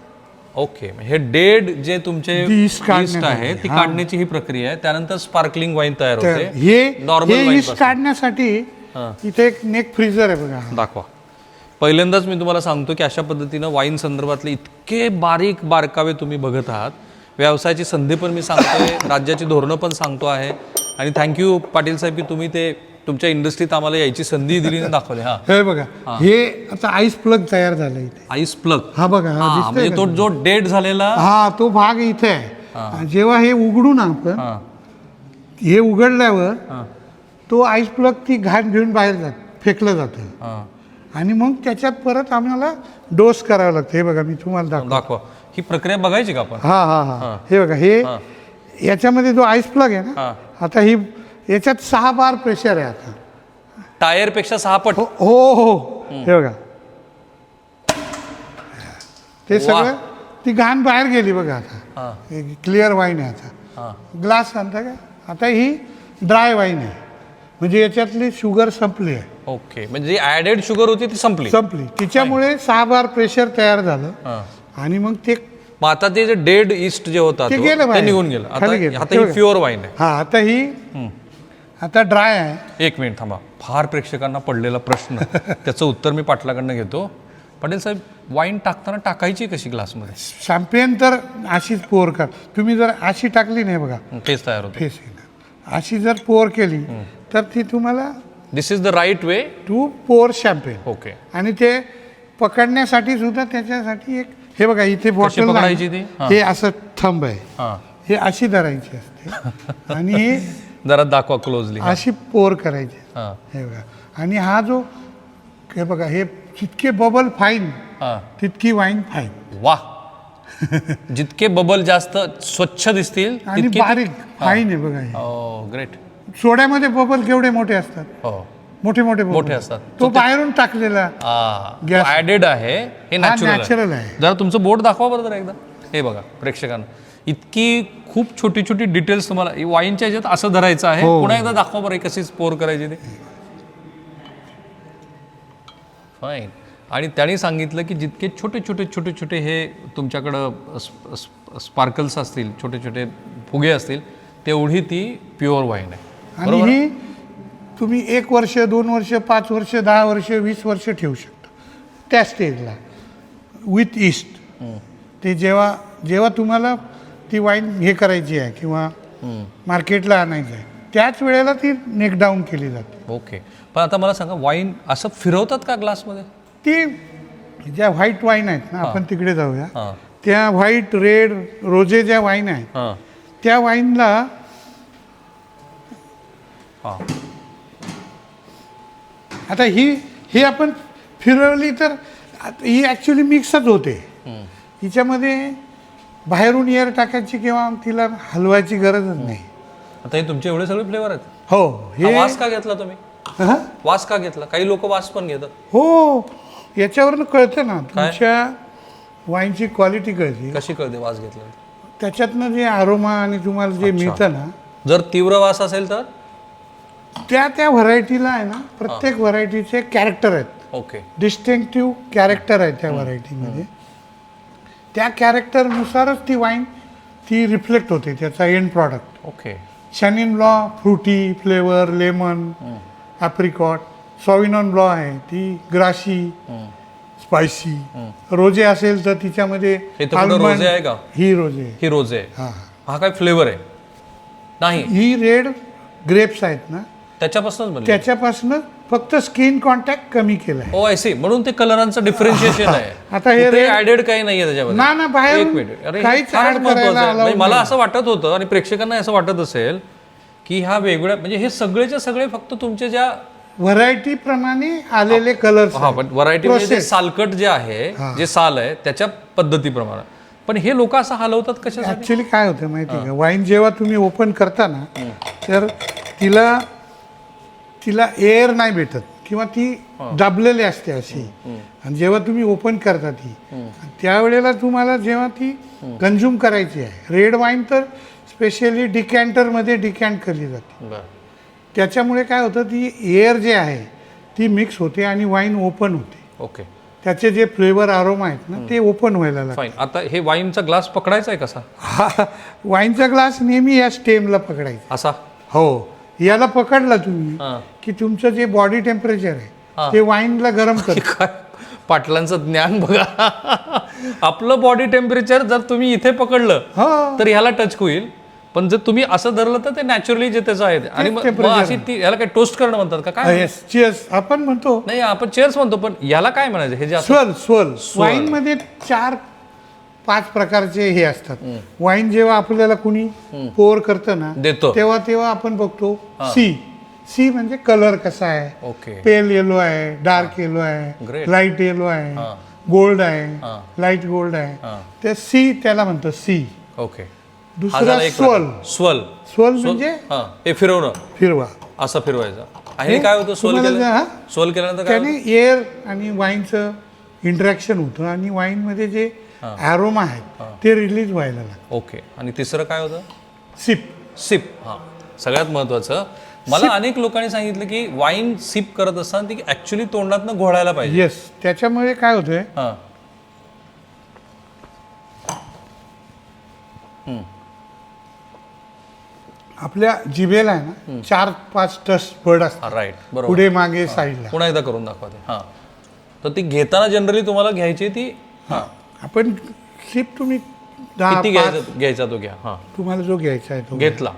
ओके. हे डेड जे तुमचे ईस्ट आहे ती काढण्याची ही प्रक्रिया आहे. त्यानंतर स्पार्कलिंग वाईन तयार होते. हे नॉर्मल ईस्ट काढण्यासाठी इथे एक नेक फ्रीजर आहे बघा, दाखवा. पहिल्यांदाच मी तुम्हाला सांगतो की अशा पद्धतीनं वाईन संदर्भातले इतके बारीक बारकावे तुम्ही बघत आहात. व्यवसायाची संधी पण मी सांगतोय, राज्याची धोरणं पण सांगतो आहे. आणि थँक्यू पाटील साहेब की तुम्ही ते तुमच्या इंडस्ट्रीत आम्हाला यायची संधी दिली आणि दाखवली. हे बघा, हे आता आईस प्लग तयार झालं इथे. Ice plug? हा बघा, म्हणजे तो जो डेड झालेला तो भाग इथे आहे. जेव्हा हे उघडू ना आपण, हे उघडल्यावर तो आईस प्लग ती घाण घेऊन बाहेर फेकलं जातं. आणि मग त्याच्यात परत आम्हाला डोस करावं लागतं. हे बघा, मी तुम्हाला दाखवा. ही प्रक्रिया बघायची का आपण? हा. हे बघा, हे याच्यामध्ये जो आईस प्लग आहे ना, आता ही याच्यात 6 बार प्रेशर आहे. आता टायर पेक्षा 6 पट. हो. हे बघा, ते सगळं ती घाण बाहेर गेली बघा. आता क्लिअर वाईन आहे. आता ग्लास आणता का? आता ही ड्राय वाईन आहे, म्हणजे याच्यातली शुगर संपली आहे. ओके. म्हणजे जी ऍडेड शुगर होती ती संपली. तिच्यामुळे 6 बार प्रेशर तयार झालं. आणि मग ते आता ते जे डेड ईस्ट जे होता ते निघून गेलं. आता ही प्युअर वाईन आहे. आता ही आता ड्राय आहे. 1 मिनिट थांबा. फार प्रेक्षकांना पडलेला प्रश्न, त्याचं उत्तर मी पाटलाकडनं घेतो. पाटील साहेब, वाईन टाकताना टाकायची कशी ग्लासमध्ये? शॅम्पेन तर अशीच पोर कर. तुम्ही जर अशी टाकली नाही बघा, फेस तयार होतो. फेस अशी जर पोर केली तर ती तुम्हाला this is the right way to pour champagne. Okay. आणि ते पकडण्यासाठी सुद्धा त्याच्यासाठी एक हे बघा इथे बॉटल पकडायची ती? हे असं थंब आहे, हां हे अशी धरायची असते आणि हे जरा दाखवा क्लोजली. अशी पोर करायची. हां हे बघा आणि हा जो हे बघा हे जितके बबल फाईन हां. तितकी वाईन फाईन वा. जितके बबल जास्त स्वच्छ दिसतील आणि तितके बारीक फाईन आहे बघा हे. ग्रेट. सोड्यामध्ये बबल केवढे मोठे असतात, हो मोठे मोठे bubble. मोठे असतात. तो बाहेरून टाकलेला Gas. ऍडेड आहे हे हा नॅचरल नॅचरल आहे. जरा तुमचं बोट दाखवा बरं जरा एकदा. हे बघा प्रेक्षकांना इतकी खूप छोटी छोटी डिटेल्स तुम्हाला वाईनच्या ह्याच्यात असं धरायचं आहे. हो. पुन्हा एकदा दाखवा बरं कशी स्पोर करायची ते. फाईन. आणि त्यांनी सांगितलं की जितके छोटे छोटे छोटे छोटे हे तुमच्याकडं स्पार्कल्स असतील, छोटे छोटे फुगे असतील, तेवढी ती प्युअर वाईन आहे. आणि ही तुम्ही 1 वर्ष 2 वर्ष 5 वर्ष 10 वर्ष 20 वर्ष ठेवू शकता त्या स्टेजला विथ ईस्ट. ते जेव्हा जेव्हा तुम्हाला ती वाईन हे करायची आहे किंवा मार्केटला आणायचं आहे त्याच वेळेला ती नेक डाऊन केली जाते. ओके. पण आता मला सांगा वाईन असं फिरवतात का ग्लासमध्ये? ती ज्या व्हाईट वाईन आहेत ना, आपण तिकडे जाऊया. हां त्या व्हाईट रेड रोजे ज्या वाईन आहेत हां त्या वाईनला हां. आता ही आपण फिरवली तर ही ॲक्च्युली मिक्सच होते. हिच्यामध्ये बाहेरून एअर टाकायची किंवा तिला हलवायची गरजच नाही. आता हे तुमचे एवढे सगळे फ्लेवर आहेत. हो हा वास का घेतला तुम्ही? हा? वास का घेतला? काही लोक वास पण घेतात. हो याच्यावरनं कळतं ना तुमच्या वाईनची क्वालिटी कळते. कशी कळते वास घेतला? त्याच्यातनं जे आरोमा आणि तुम्हाला जे मिळतं ना, जर तीव्र वास असेल तर त्या व्हरायटीला आहे ना, प्रत्येक व्हरायटीचे कॅरेक्टर आहेत. ओके. डिस्टिंक्टिव्ह कॅरेक्टर आहे त्या व्हरायटीमध्ये. त्या कॅरेक्टरनुसारच ती वाईन ती रिफ्लेक्ट होते त्याचा end product. Okay. Chenin Blanc fruity flavour, lemon, apricot. Sauvignon Blanc आहे ती ग्राशी स्पायसी. रोजे असेल तर तिच्यामध्ये हे तर कुठं रोजे आहे का? ही रोजे. ही रोजे आहे. हा हा काय फ्लेवर आहे? नाही, ही रेड ग्रेप्स आहेत ना, त्याच्यापासूनच बनले. त्याच्यापासून फक्त स्किन कॉन्टॅक्ट कमी केलाय. ओ आय सी. म्हणून ते कलरांचं डिफरन्शिएशन आहे. आता हे ते ऍडेड काही नाहीये त्याच्यामध्ये. ना बाहेर एक मिनिट. अरे काहीच फारच add महत्त्वाचं करायला आहे. allowed म्हणजे मला नाही. असं वाटत होतं आणि प्रेक्षकांना असं वाटत असेल की ह्या वेगळ्या म्हणजे हे सगळेच्या सगळे फक्त तुमचे ज्या व्हरायटी प्रमाणे आलेले कलर्स. हा पण व्हरायटी म्हणजे जे सालकट जे आहे, जे साल आहे त्याच्या पद्धतीप्रमाणे. पण हे लोक असं हलवतात कशासाठी? ऍक्च्युली काय होतं माहिती आहे का, वाईन जेव्हा तुम्ही ओपन करता ना तर तिला एअर नाही भेटत किंवा ती दाबलेली असते अशी. आणि जेव्हा तुम्ही ओपन करता ती त्यावेळेला तुम्हाला जेव्हा ती कन्झ्युम करायची आहे, रेड वाईन तर स्पेशली डिकॅन्टरमध्ये डिकॅन्ट केली जाते. बरं. त्याच्यामुळे काय होतं, ती एअर जे आहे ती मिक्स होते आणि वाईन ओपन होते. ओके. त्याचे जे फ्लेवर आरोमा आहेत ना ते ओपन व्हायला लागतात. फाईन. आता हे वाईनचा ग्लास पकडायचा आहे कसा? हा वाईनचा ग्लास नेहमी या स्टेमला पकडायचा. असा? हो. याला पकडला तुम्ही हां. की तुमचं जे बॉडी टेम्परेचर आहे हां. ते वाईनला गरम करतं. काय पाटलांचं ज्ञान बघा. आपलं बॉडी टेम्परेचर जर तुम्ही इथे पकडलं हो. तर ह्याला टच होईल, पण जर तुम्ही असं धरलं तर ते नॅचरली जे त्याचं आहे. आणि मग temperature अशी ती ह्याला काय टोस्ट करणं म्हणतात का काय? येस चिअर्स आपण म्हणतो. नाही आपण चेअर्स म्हणतो, पण याला काय म्हणायचं हे जे असं? स्वर्ल. वाईन मध्ये 4-5 प्रकारचे हे असतात. वाईन जेव्हा आपल्याला कुणी पोर करतं ना देतो तेव्हा आपण बघतो सी म्हणजे कलर कसा आहे. ओके. पेल येलो आहे, डार्क येलो आहे, Great. लाईट येलो आहे, हां. गोल्ड आहे, हां. लाईट गोल्ड आहे. हां. ते सी त्याला म्हणतो सी. ओके. हा दुसरा झाला एक स्वर्ल. स्वर्ल. स्वर्ल म्हणजे हा हे फिरवणं, फिरवा. असं फिरवायचं. आणि काय होतं स्वर्ल तुम्हाला केलं? हा? स्वर्ल केल्यानंतर काय त्याने एअर आणि वाईनचं इंटरॅक्शन होतं आणि वाईनमध्ये जे ॲरोमा आहेत ते रिलीज व्हायला लागतं. ओके. आणि तिसरं काय होतं? सिप. सिप. हां सगळ्यात महत्त्वाचं. मला अनेक लोकांनी सांगितलं की वाईन सिप करत असताना ती ॲक्च्युली तोंडातनं घोळायला पाहिजे. येस. त्याच्यामुळे काय होतंय, हां. आपल्या जिभेला आहे ना 4-5 टच बर्ड असतात राईट. बरोबर. पुढे मागे साईडला. पुन्हा एकदा करून दाखवा ते. हां. तर ती घेताना जनरली तुम्हाला घ्यायची ती. हां. आपण सिप तुम्ही किती 10-5 घ्यायचा तो घ्या. हां. तुम्हाला जो घ्यायचा आहे तो घेतला.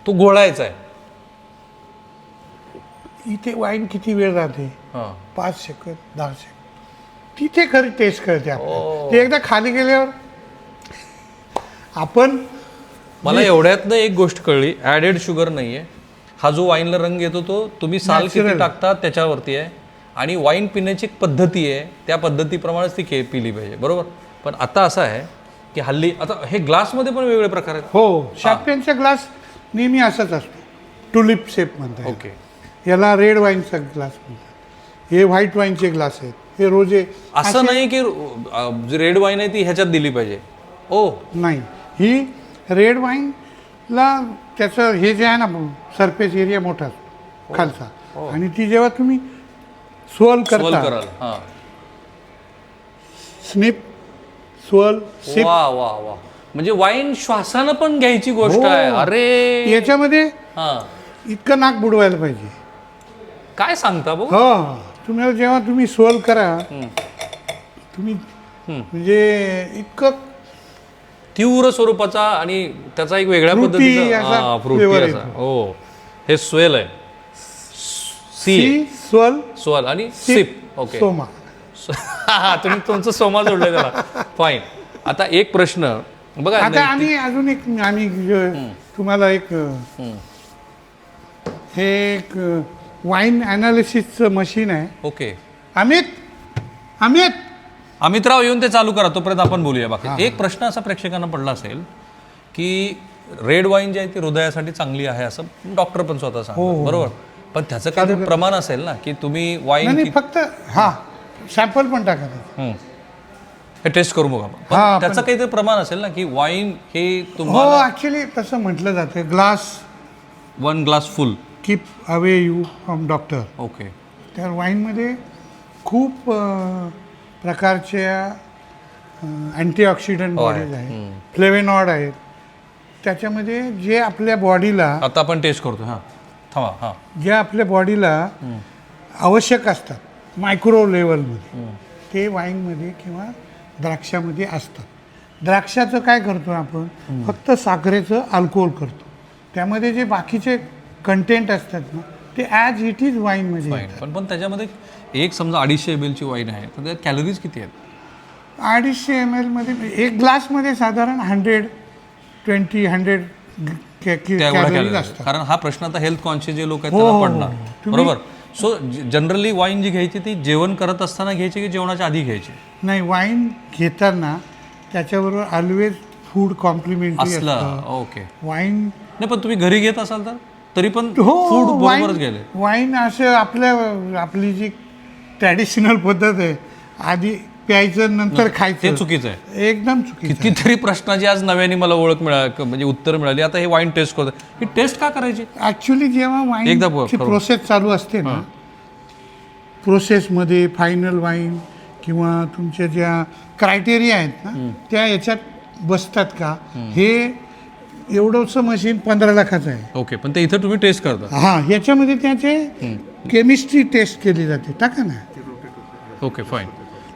तो घोळायचा आहे. इथे वाईन किती वेळ राहते? हां 5 सेकंद 10 सेकंद. तिथे खरी टेस्ट कळते आपल्याला. ओ. ते एकदा खाली गेल्यावर आपण मला एवढ्यातनं एक गोष्ट कळली, ॲडेड शुगर नाही आहे. हा जो वाईनला रंग येतो तो तुम्ही साल किती Natural. टाकता त्याच्यावरती आहे. आणि वाईन पिण्याची एक पद्धती आहे, त्या पद्धतीप्रमाणेच ती पिली पाहिजे, बरोबर. पण आता असं आहे की हल्ली आता हे ग्लासमध्ये पण वेगवेगळे प्रकार आहेत. हो, शॅम्पेनचा ग्लास नेहमी असाच असतो, टुलिप शेप म्हणतात. ओके. याला रेड वाईनचा ग्लास म्हणतात. हे व्हाईट वाईनचे ग्लास आहेत, हे रोजे. असं नाही की जी रेड वाईन आहे ती ह्याच्यात दिली पाहिजे. ओ नाही, ही रेड वाईनला त्याचं हे जे आहे ना सरफेस एरिया मोठा असतो खालचा, आणि ती जेव्हा तुम्ही स्वल करता, कराल. हां स्निप स्वल सिप, वा वा वा, म्हणजे वाईन श्वासानं पण घ्यायची गोष्ट आहे. अरे याच्यामध्ये हां इतकं नाक बुडवायला पाहिजे. काय सांगता भाऊ. हो, तुम्हाला जेव्हा तुम्ही स्वल करा तुम्ही म्हणजे इतकं तीव्र स्वरूपाचा आणि त्याचा एक वेगळ्या Fruity पद्धतीचा असा फ्रुटी flavor असा. हो, हे स्वेल आहे. सी सी स्वल स्वल आणि सिप. ओके. सोमा. तुम्ही तुमचं सोमा जोडलंय त्याला. फाईन. आता एक प्रश्न बघा. आता आम्ही अजून एक तुम्हाला एक हे एक वाईन अनालिसिसचं मशीन आहे. ओके. अमित अमितराव येऊन ते चालू करा, तोपर्यंत आपण बोलूया. बाकी एक प्रश्न असा प्रेक्षकांना पडला असेल की रेड वाईन जी आहे ती हृदयासाठी चांगली आहे असं डॉक्टर पण स्वतः सांगतात, बरोबर. पण त्याचं काही प्रमाण असेल ना की तुम्ही वाईन नाही फक्त सॅम्पल पण टाका. हे टेस्ट करू बघा. पण त्याचं काहीतरी प्रमाण असेल ना की वाईन हे हो, तुम्हाला ऍक्च्युली तसं म्हटलं जातं, glass 1 glass full keep away you from doctor. Okay. त्या वाईनमध्ये खूप प्रकारच्या अँटीऑक्सिडंट बॉडीज आहेत, फ्लेवेनॉइड आहेत. त्याच्यामध्ये जे आपल्या बॉडीला आता आपण टेस्ट करतो. हां थांबा. हां जे आपल्या बॉडीला आवश्यक असतात मायक्रो लेवलमध्ये, ते वाईनमध्ये किंवा द्राक्षामध्ये असतात. द्राक्षाचं काय करतो आपण, फक्त साखरेचं अल्कोहोल करतो. त्यामध्ये जे बाकीचे कंटेंट असतात ना ते ॲज इट इज वाईनमध्ये येतात. पण त्याच्यामध्ये एक समजा 250 ml ची वाईन आहे तर त्यात कॅलरीज किती आहेत? 250 ml मध्ये एक ग्लासमध्ये साधारण 100 कॅलरीज असतात. कारण हा प्रश्न आता हेल्थ कॉन्शियस जे लोक आहेत हो, त्यांना हो, पडणार, तुम्ही- बरोबर. सो जनरली वाईन जी घ्यायची ती जेवण करत असताना घ्यायची की जेवणाच्या आधी घ्यायची? नाही, वाईन घेताना त्याच्याबरोबर ऑलवेज फूड कॉम्प्लिमेंटरी असलं. असतं. ओके. वाईन नाही पण तुम्ही घरी घेत असाल तर तरी पण हो, फूड बरोबरच गेले. वाईन असं आपली जी ट्रॅडिशनल पद्धत आहे, आधी प्यायचं नंतर ते खायचं, चुकीचं आहे. एकदम चुकीचं आहे. कितीतरी प्रश्नाची आज नव्याने मला ओळख म्हणजे उत्तर मिळाली. आता हे वाईन टेस्ट करतो, ही टेस्ट का करायची? ऍक्च्युली जेव्हा एकदा वाईनची करू. प्रोसेस चालू असते ना, प्रोसेसमध्ये फायनल वाईन किंवा तुमच्या ज्या क्रायटेरिया आहेत ना त्या याच्यात बसतात का, हे एवढंसं मशीन 15 लाखाचं आहे. ओके. पण ते इथं तुम्ही टेस्ट करता. ह्याच्यामध्ये त्याचे केमिस्ट्री टेस्ट केली जाते. टाका ना. Okay fine.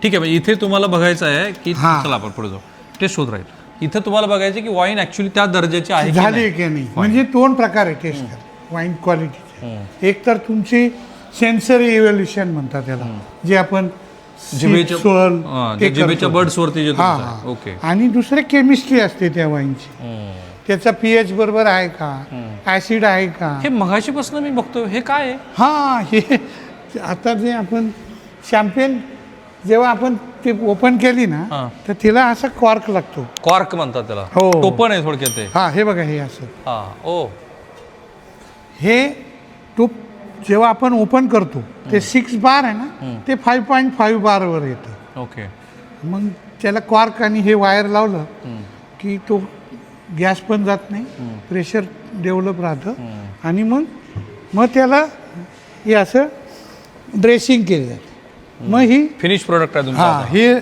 ठीक आहे. म्हणजे इथे तुम्हाला बघायचं आहे की हां. चला आपण पुढे जाऊ, टेस्ट होत राहील. इथं तुम्हाला बघायचं की वाईन ऍक्च्युली त्या दर्जाची आहे की झाली नाही. की नाही. म्हणजे 2 प्रकार आहे टेस्ट करा वाईन क्वालिटीचे. एक तर तुमची सेन्सरी इव्हॅल्युएशन म्हणतात त्याला, जे आपण जिभेच्या swirl ते जिभेच्या करतो. बर्ड्स वरती जे हां, तुमचं आहे. हां. ओके. आणि दुसरे केमिस्ट्री असते त्या वाईनची. त्याचा पीएच बरोबर आहे का, ऍसिड आहे का. हे मगाशीपासून मी बघतोय, हे काय आहे? हे आता जे आपण शॅम्पेन जेव्हा आपण ते ओपन केली ना तर तिला असा कॉर्क लागतो. कॉर्क म्हणतात त्याला. हो. टोपण आहे थोडक्यात ते. हे बघा, हे असं. ओ. हे तो जेव्हा आपण ओपन करतो ते 6 बार आहे ना, ते 5.5 बारवर येतं. ओके. मग त्याला कॉर्क आणि हे वायर लावलं की तो गॅस पण जात नाही, प्रेशर डेव्हलप राहतं, आणि मग त्याला हे असं ड्रेसिंग केलं जातं. मग ही फिनिश प्रोडक्ट आहे तुमचा. हे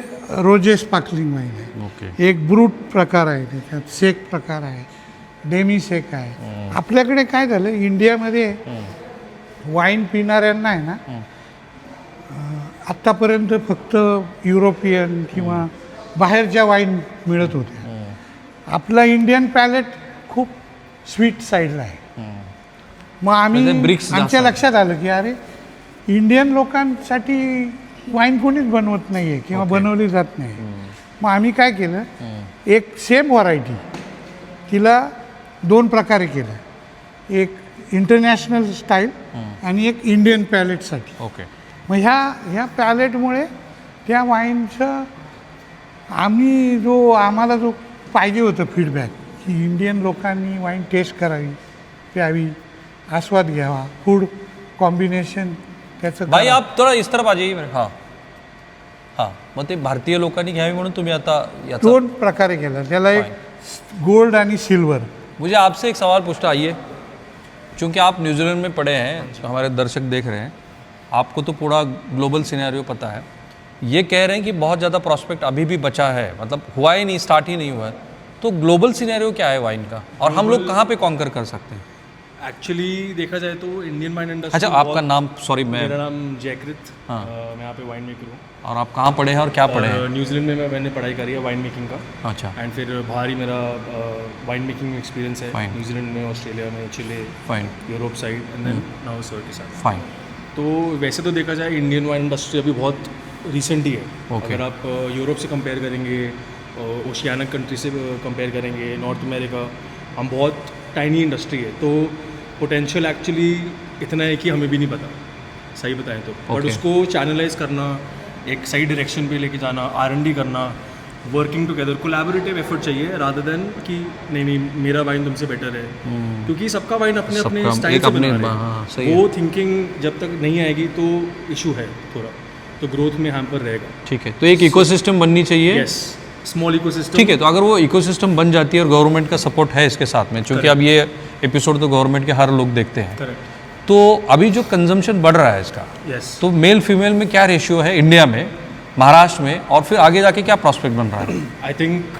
रोजे स्पार्कलिंग वाईन आहे. ओके. एक ब्रूट प्रकार आहे, त्याच्यात सेक प्रकार आहे, डेमी सेक आहे. आपल्याकडे काय झालं, इंडियामध्ये वाईन पिणाऱ्यांना आहे ना, आत्तापर्यंत फक्त युरोपियन किंवा बाहेरच्या वाईन मिळत होत्या. आपला इंडियन पॅलेट खूप स्वीट साईडला आहे. मग आम्ही म्हणजे BRICS आमच्या जास्त. लक्षात आलं की अरे इंडियन लोकांसाठी वाईन कोणीच बनवत नाही आहे किंवा बनवली जात नाही. मग आम्ही काय केलं, एक सेम व्हरायटी तिला 2 प्रकारे केलं, एक इंटरनॅशनल स्टाईल आणि एक इंडियन पॅलेटसाठी. ओके. मग ह्या पॅलेटमुळे त्या वाईनचं आम्हाला जो पाहिजे होतं फीडबॅक की इंडियन लोकांनी वाईन टेस्ट करावी, प्यावी, आस्वाद घ्यावा, फूड कॉम्बिनेशन त्याचं भाई करावं. आप थोडा इस तरफ आ जाइए. हां हां, मग ते भारतीय लोकांनी घ्यावी म्हणून तुम्ही आता याचा 2 प्रकारे केलं त्याला, एक गोल्ड आणि सिल्वर. मुझे आपसे एक सवाल पूछना आइए, क्योंकि आप न्यूजीलैंड में पढ़े हैं, हमारे दर्शक देख रहे हैं, आपको तो पूरा ग्लोबल सिनेरियो पता है. ये कह रहे हैं कि बहुत ज़्यादा प्रॉस्पेक्ट अभी भी बचा है, मतलब हुआ ही नहीं, स्टार्ट ही नहीं हुआ है. तो ग्लोबल सिनेरियो क्या है वाइन का, और हम लोग कहाँ पे कॉन्कर कर सकते हैं? एक्चुअली देखा जाए तो इंडियन वाइन इंडस्ट्री. अच्छा, आपका नाम, सॉरी मैं, मेरा नाम जयकृत. हाँ. मैं यहाँ पे वाइन मेकर हूँ. और आप कहाँ पढ़े हैं और क्या पढ़े हैं? न्यूजीलैंड में मैंने पढ़ाई करी है वाइन मेकिंग का. अच्छा, एंड फिर बाहर ही मेरा वाइन मेकिंग एक्सपीरियंस है. Fine. न्यूजीलैंड में, ऑस्ट्रेलिया में, Chile, fine Europe side, and then now sir के साथ. फाइन. तो वैसे तो देखा जाए इंडियन वाइन इंडस्ट्री अभी बहुत रिसेंट ही है. Okay. अगर आप यूरोप से कंपेयर करेंगे, ओशियानिक कंट्री से कंपेयर करेंगे, नॉर्थ अमेरिका, हम बहुत टाइनी इंडस्ट्री है. तो पोटेंशियल एक्चुअली इतना है कि हमें भी नहीं पता, सही बताएं तो. But Okay. उसको चैनलाइज करना, एक सही डायरेक्शन पे लेके जाना, R&D करना, वर्किंग टुगेदर, कोलैबोरेटिव एफर्ट चाहिए, रादर देन कि नहीं मेरा वाइन तुमसे बेटर है. क्योंकि सबका वाइन अपने अपने सबका स्टाइल एक से अपने- बना रहे हाँ, हैं. सही वो थिंकिंग जब तक नहीं आएगी तो इशू है थोड़ा, तो ग्रोथ में हैम्पर रहेगा. ठीक है, तो एक इकोसिस्टम बननी चाहिए. Yes, small ecosystem. ठीक है, तो अगर वो इकोसिस्टम बन जाती है और गवर्नमेंट का सपोर्ट है इसके साथ में, क्योंकि अब ये एपिसोड तो गवर्नमेंट के हर लोग देखते हैं, करेक्ट. तो अभी जो कंजम्पशन बढ़ रहा है इसका, यस. तो मेल फीमेल में क्या रेशियो है इंडिया में, महाराष्ट्र में, और फिर आगे जाके क्या प्रॉस्पेक्ट बन रहा है? आई थिंक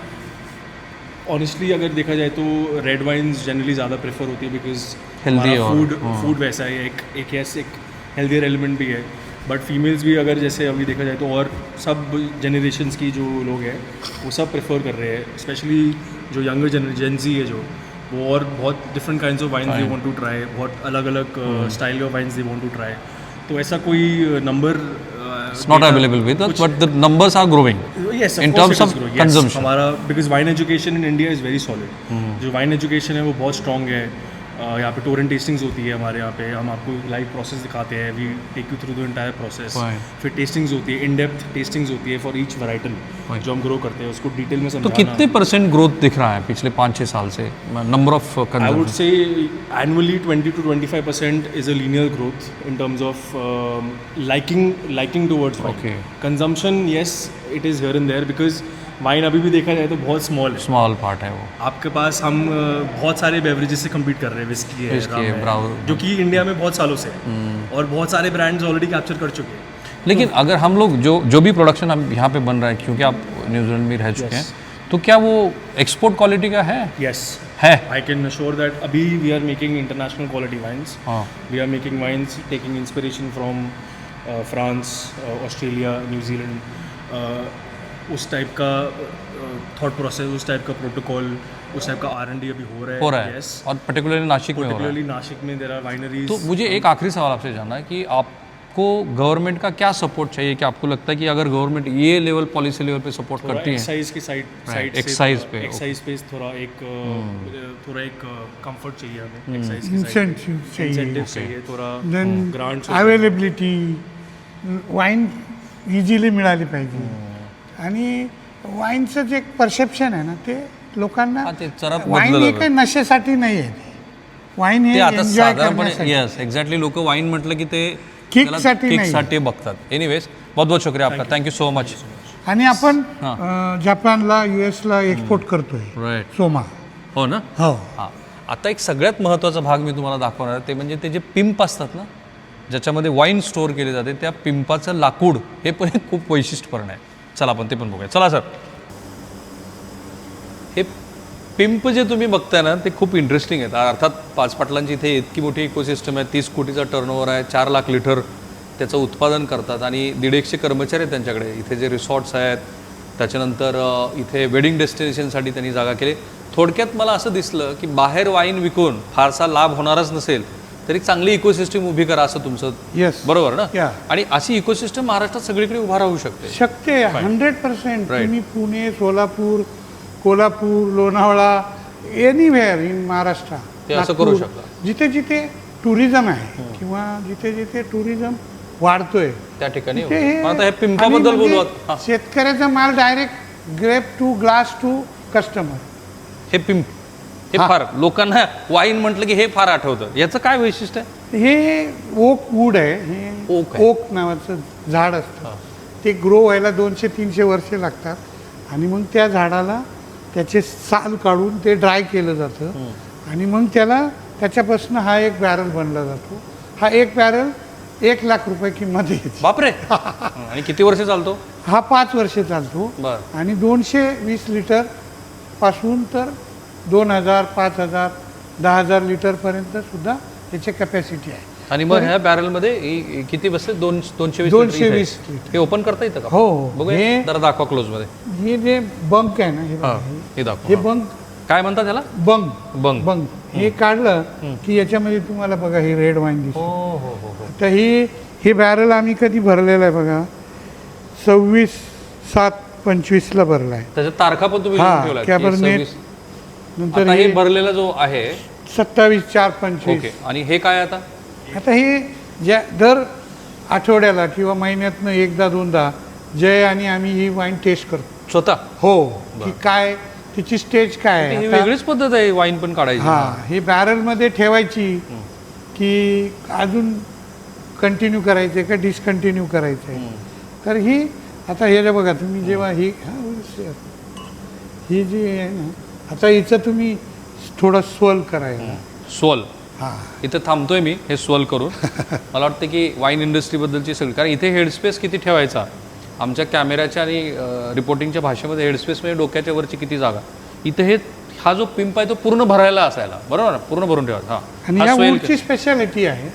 ऑनेस्टली अगर देखा जाए तो रेड वाइन्स जनरली ज़्यादा प्रेफर होती है, बिकॉज Healthy और- फूड वैसा है, एक हेल्दियर एलिमेंट भी है. बट फीमेल्स भी अगर जैसे अभी देखा जाए तो और सब जनरेशन्स की जो लोग हैं वो सब प्रेफर कर रहे हैं, स्पेशली जो यंगर जेंजी है जो, वो और बहुत different kinds of wines they want to try, बहुत अलग अलग style of wines they want to try. तो ऐसा कोई number It's not available with us, but the numbers are growing. Yes, in terms of consumption. हमारा because wine education in India is very solid. जो wine education है वो बहुत strong है. यहाँ पे टोरेंट टेस्टिंग्स होती है हमारे यहाँ पे, हम आपको लाइव प्रोसेस दिखाते हैं, we take you through the entire process. Fine. फिर टेस्टिंग्स होती है, इन डेप्थ टेस्टिंग्स होती है फॉर ईच वैराइटल Fine. जो हम ग्रो करते हैं, उसको डिटेल में तो समझाना. कितने परसेंट ग्रोथ दिख रहा है पिछले 5-6 साल से, number of I would consumption? say annually 20 to 25% is a linear growth in terms of liking towards wine. Okay. Consumption, yes, it is here and there because wine अभी भी देखा जाए तो बहुत स्मॉल है. स्मॉल पार्ट है वो. आपके पास हम बहुत सारे बेवरेजेस से compete कर रहे हैं, विस्की है, Whisky रम है, है, ब्राउ- जो कि इंडिया में बहुत सालों से है, और बहुत सारे ब्रांड्स ऑलरेडी कैप्चर कर चुके हैं. लेकिन अगर हम लोग जो भी प्रोडक्शन अब यहाँ पे बन रहा है, क्योंकि आप न्यूजीलैंड में रह चुके हैं, तो क्या वो एक्सपोर्ट क्वालिटी का है? यस, है. आई कैन अश्योर दैट अभी we are making international quality wines. हाँ. We are making wines taking inspiration from France, Australia, New Zealand. उस टाइप का थॉट प्रोसेस, उस टाइप का प्रोटोकॉल, उस टाइप का R&D अभी हो रहा है. है. Yes. और पर्टिकुलरली नासिक में हो रहा है. पर्टिकुलरली नासिक में देयर आर वाइनरीज. तो मुझे एक आखिरी सवाल आपसे जानना है कि आपको गवर्नमेंट का क्या सपोर्ट चाहिए, कि आपको लगता है कि अगर गवर्नमेंट ये लेवल, पॉलिसी लेवल पे सपोर्ट करती है? एक्साइज की साइड Right, से excise पे, एक्साइज पे थोड़ा एक कंफर्ट चाहिए हमें. एक्साइज की साइड इन्सेंटिव चाहिए, इंसेंटिव चाहिए, थोड़ा then grants. Availability, wine easily मिळाली पाहिजे. आणि वाईनचं जे एक परसेप्शन आहे ना, ते लोकांना हा, ते जरा वाईन बदललं हे काही नशेसाठी नाही आहे. वाईन हे ते आता एन्जॉय साधारणपणे, करण्यासाठी. यस एक्झॅक्टली, लोक वाईन म्हटलं की ते किकसाठी नाही. किकसाठी बघतात. एनिवेज, बहुत बहुत शुक्रिया आपका, थँक्यू सो मच. आणि आपण हां. जपानला, US ला एक्सपोर्ट करतोय राईट. सोमा. हो ना. हो, हां, आता एक सगळ्यात महत्त्वाचा भाग मी तुम्हाला दाखवणार आहे, ते म्हणजे ते जे पिंप असतात ना, ज्याच्यामध्ये वाईन स्टोअर केले जाते, त्या पिंपाचं लाकूड हे पण एक खूप वैशिष्ट्यपूर्ण आहे. चला आपण ते पण बघूया. चला सर. हे पिंप जे तुम्ही बघताय ना, ते खूप इंटरेस्टिंग आहेत. अर्थात पाच पाटलांची इथे इतकी मोठी इकोसिस्टम आहे, 30 कोटीचा टर्नओव्हर आहे, 4 लाख लिटर त्याचं उत्पादन करतात, आणि 150 कर्मचारी आहेत त्यांच्याकडे. इथे जे रिसॉर्ट्स आहेत, त्याच्यानंतर इथे वेडिंग डेस्टिनेशनसाठी त्यांनी जागा केली. थोडक्यात मला असं दिसलं की बाहेर वाईन विकून फारसा लाभ होणारच नसेल तरी चांगली इकोसिस्टम उभी करा असं तुमचं येस बरोबर ना या आणि अशी इकोसिस्टम महाराष्ट्रात सगळीकडे उभा राहू शकते शक्य आहे 100%. Right. तुम्ही पुणे, सोलापूर, कोल्हापूर, लोणावळा, एनिवेअर इन महाराष्ट्र ते असं करू नागपूर, शकता. जिथे जिथे टुरिझम आहे किंवा जिथे जिथे टुरिझम वाढतोय त्या ठिकाणी तिथे हे- पण आता हे आणि पिंपाबद्दल म्हणजे बोलू हा. शेतकऱ्याचा माल direct grape to glass to customer. हे पिंप हे हा. फार लोकांना वाईन म्हटलं की हे फार आठवतं याचं काय वैशिष्ट्य आहे हे ओक वूड आहे, हे ओक आहे. ओक नावाचं झाड असतं. हा. ते ग्रो व्हायला 200-300 वर्षे लागतात आणि मग त्या झाडाला त्याचे साल काढून ते ड्राय केलं जातं आणि मग त्याच्यापासून हा एक बॅरल बनला जातो. हा एक बॅरल 1 लाख रुपये किंमत येते. बापरे आणि किती वर्ष चालतो हा 5 वर्ष चालतो बर आणि 220 लिटर पासून तर 2000, 5000, 10,000 लिटर पर्यंत सुद्धा त्याची कॅपॅसिटी आहे. आणि मग ह्या बॅरल मध्ये किती बसले 220 220 हे ओपन करता येतं का हो हो. बघूया हे जरा दाखवा क्लोज मध्ये हे जे बंक आहे ना हे हा बघा, हे दाखवा हे हा. बंक काय म्हणतात त्याला बंक बंग बंक हे काढलं की याच्यामध्ये तुम्हाला बघा हे रेड वाईन दिसतं. हो हो हो हो तर हे बॅरल आम्ही कधी भरलेलं आहे बघा 26/7/25 ला भरला आहे. त्याच्यात तारखा पण तुम्ही हा, लिहून ठेवल्यात की कॅबरनेट 26. नंतर आता हे हे भरलेला जो आहे 27/4/25. ओके आणि हे काय आता आता हे दर आठवड्याला किंवा महिन्यातनं एकदा दोनदा जय आणि आम्ही ही वाईन टेस्ट करतो. स्वतः हो की काय तिची स्टेज काय ही आहे. आता- वेगळीच पद्धत आहे वाईन पण काढायची हा ही बॅरलमध्ये ठेवायची की अजून कंटिन्यू करायचं का डिस्कंटिन्यू करायचं आहे. तर ही आता हे जे बघा तुम्ही जेव्हा ही ही जी आहे ना आता हिचं तुम्ही थोडं स्वल करायला स्वल हा इथे थांबतोय मी हे स्वल करून मला वाटतं की वाईन इंडस्ट्रीबद्दलची सगळी कारण इथे हेडस्पेस किती ठेवायचा आमच्या कॅमेऱ्याच्या आणि रिपोर्टिंगच्या भाषेमध्ये हेडस्पेस म्हणजे डोक्याच्या वरची किती जागा इथे हा जो पिंप आहे तो पूर्ण भरायला असायला बरोबर ना पूर्ण भरून ठेवायचा आणि या वूडची स्पेशालिटी आहे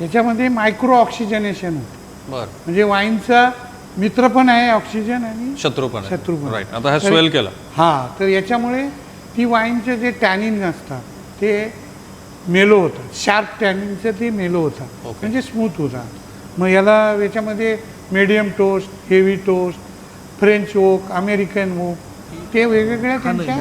याच्यामध्ये मायक्रो ऑक्सिजनेशन होतं. बर म्हणजे वाईनचा मित्र पण आहे ऑक्सिजन आणि शत्रू पण शत्रू पण. राईट आता हा स्वेल केला हा तर याच्यामुळे ती वाईनचे जे टॅनिन असतात ते मेलो होतात. शार्प टॅनिनचं ते मेलो होतात Okay. म्हणजे स्मूथ होतात. मग याच्यामध्ये medium toast, heavy toast, French oak, American oak ते वेगवेगळ्या त्यांच्या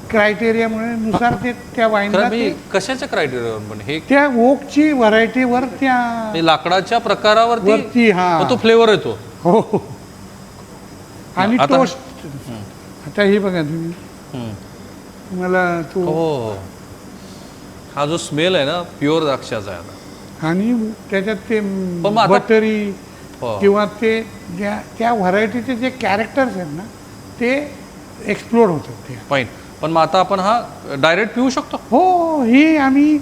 क्रायटेरियामुळे नुसार ते त्या वाईनला खरं मी कशाच्या क्रायटेरियावर पण हे त्या ओकची व्हरायटीवर त्या हे लाकडाच्या प्रकारावरती वरती हा मग तो फ्लेवर येतो हो हो. आणि आता- टोस्ट आता हे बघा तुम्ही तुम्हाला तो हो हा जो स्मेल आहे ना प्युअर द्राक्षाचा आहे आता. आणि त्याच्यात ते पण मग आता- बटरी हो. किंवा ते त्या व्हरायटीचे जे कॅरेक्टर्स आहेत ना ते एक्सप्लोर होतात ते. फाईन पण मग आता आपण हा डायरेक्ट पिऊ शकतो हो ही आम्ही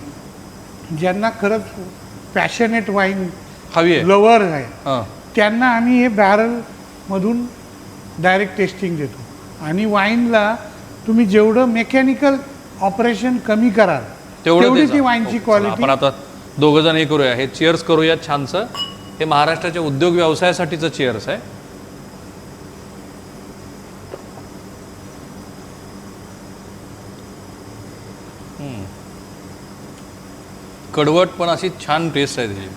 ज्यांना खरंच पॅशनेट वाईन हवी आहे लवर आहे हां त्यांना आम्ही हे बॅरलमधून डायरेक्ट टेस्टिंग देतो. आणि वाईनला तुम्ही जेवढं मेकॅनिकल ऑपरेशन कमी कराल तेवढी ती द्यायचं. वाईनची हो, चला, क्वालिटी. आपण आता दोघं जण हे करूया हे चेअर्स करूया छानसं हे महाराष्ट्राच्या उद्योग व्यवसायासाठीचं चेअर्स आहे कडवट पण अशी छान टेस्ट आहे त्याची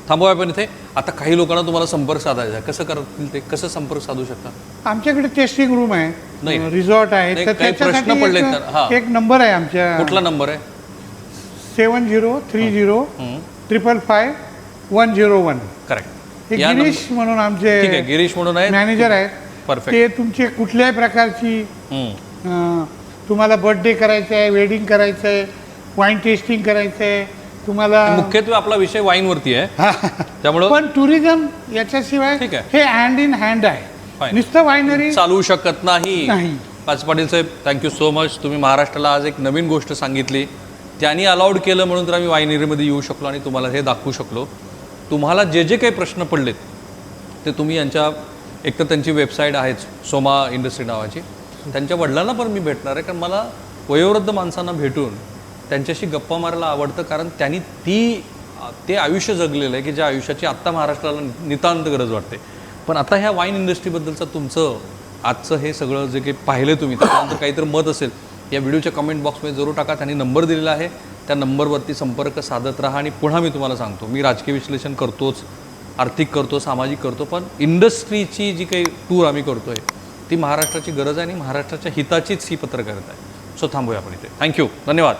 थांबूया आपण इथे आता काही लोकांना तुम्हाला संपर्क साधायचा आहे कसं करतील ते कसं संपर्क साधू शकता आमच्याकडे टेस्टिंग रूम आहे नाही. रिसॉर्ट आहे नाही, तर काही प्रश्न त्याच्यासाठी पडलेत तर, हा. एक नंबर आहे आमच्या कुठला नंबर आहे 7030555101. करेक्ट हे गिरीश म्हणून आमचे ठीक आहे गिरीश म्हणून आहे मॅनेजर आहेत. परफेक्ट ते तुमचे कुठल्याही प्रकारची तुम्हाला बर्थडे करायचं आहे, वेडिंग करायचं आहे, वाईन टेस्टिंग करायचं आहे तुम्हाला मुख्यत्वे आपला विषय वाईन वरती आहे त्यामुळं पण टुरिझम याच्याशिवाय ठीक आहे. हे हँड इन हँड आहे. Fine. नुसतं वाईनरी चालू शकत नाही नाही. पाच पाटील साहेब थँक्यू सो मच तुम्ही महाराष्ट्राला आज एक नवीन गोष्ट सांगितली त्यांनी अलाउड केलं म्हणून तर आम्ही वाईनरीमध्ये येऊ शकलो आणि तुम्हाला हे दाखवू शकलो. तुम्हाला जे जे काही प्रश्न पडलेत ते तुम्ही यांच्या एक तर त्यांची वेबसाईट आहेच सोमा इंडस्ट्री नावाची त्यांच्या वडिलांना पण मी भेटणार आहे कारण मला वयोवृद्ध माणसांना भेटून त्यांच्याशी गप्पा मारायला आवडतं कारण त्यांनी ते आयुष्य जगलेलं आहे की ज्या आयुष्याची आत्ता महाराष्ट्राला नितांत गरज वाटते. पण आता ह्या वाईन इंडस्ट्रीबद्दलचं तुमचं आजचं हे सगळं जे काही पाहिलं तुम्ही त्यानंतर काहीतरी मत असेल या व्हिडिओच्या कमेंट बॉक्समध्ये जरूर टाका. त्यांनी नंबर दिलेला आहे, त्या नंबरवरती संपर्क साधत राहा. आणि पुन्हा मी तुम्हाला सांगतो, मी राजकीय विश्लेषण करतोच, आर्थिक करतो, सामाजिक करतो, पण इंडस्ट्रीची जी काही टूर आम्ही करतो आहे ती महाराष्ट्राची गरज आहे आणि महाराष्ट्राच्या हिताचीच ही पत्रकारिता आहे. सो थांबूया आपण इथे. थँक्यू, धन्यवाद.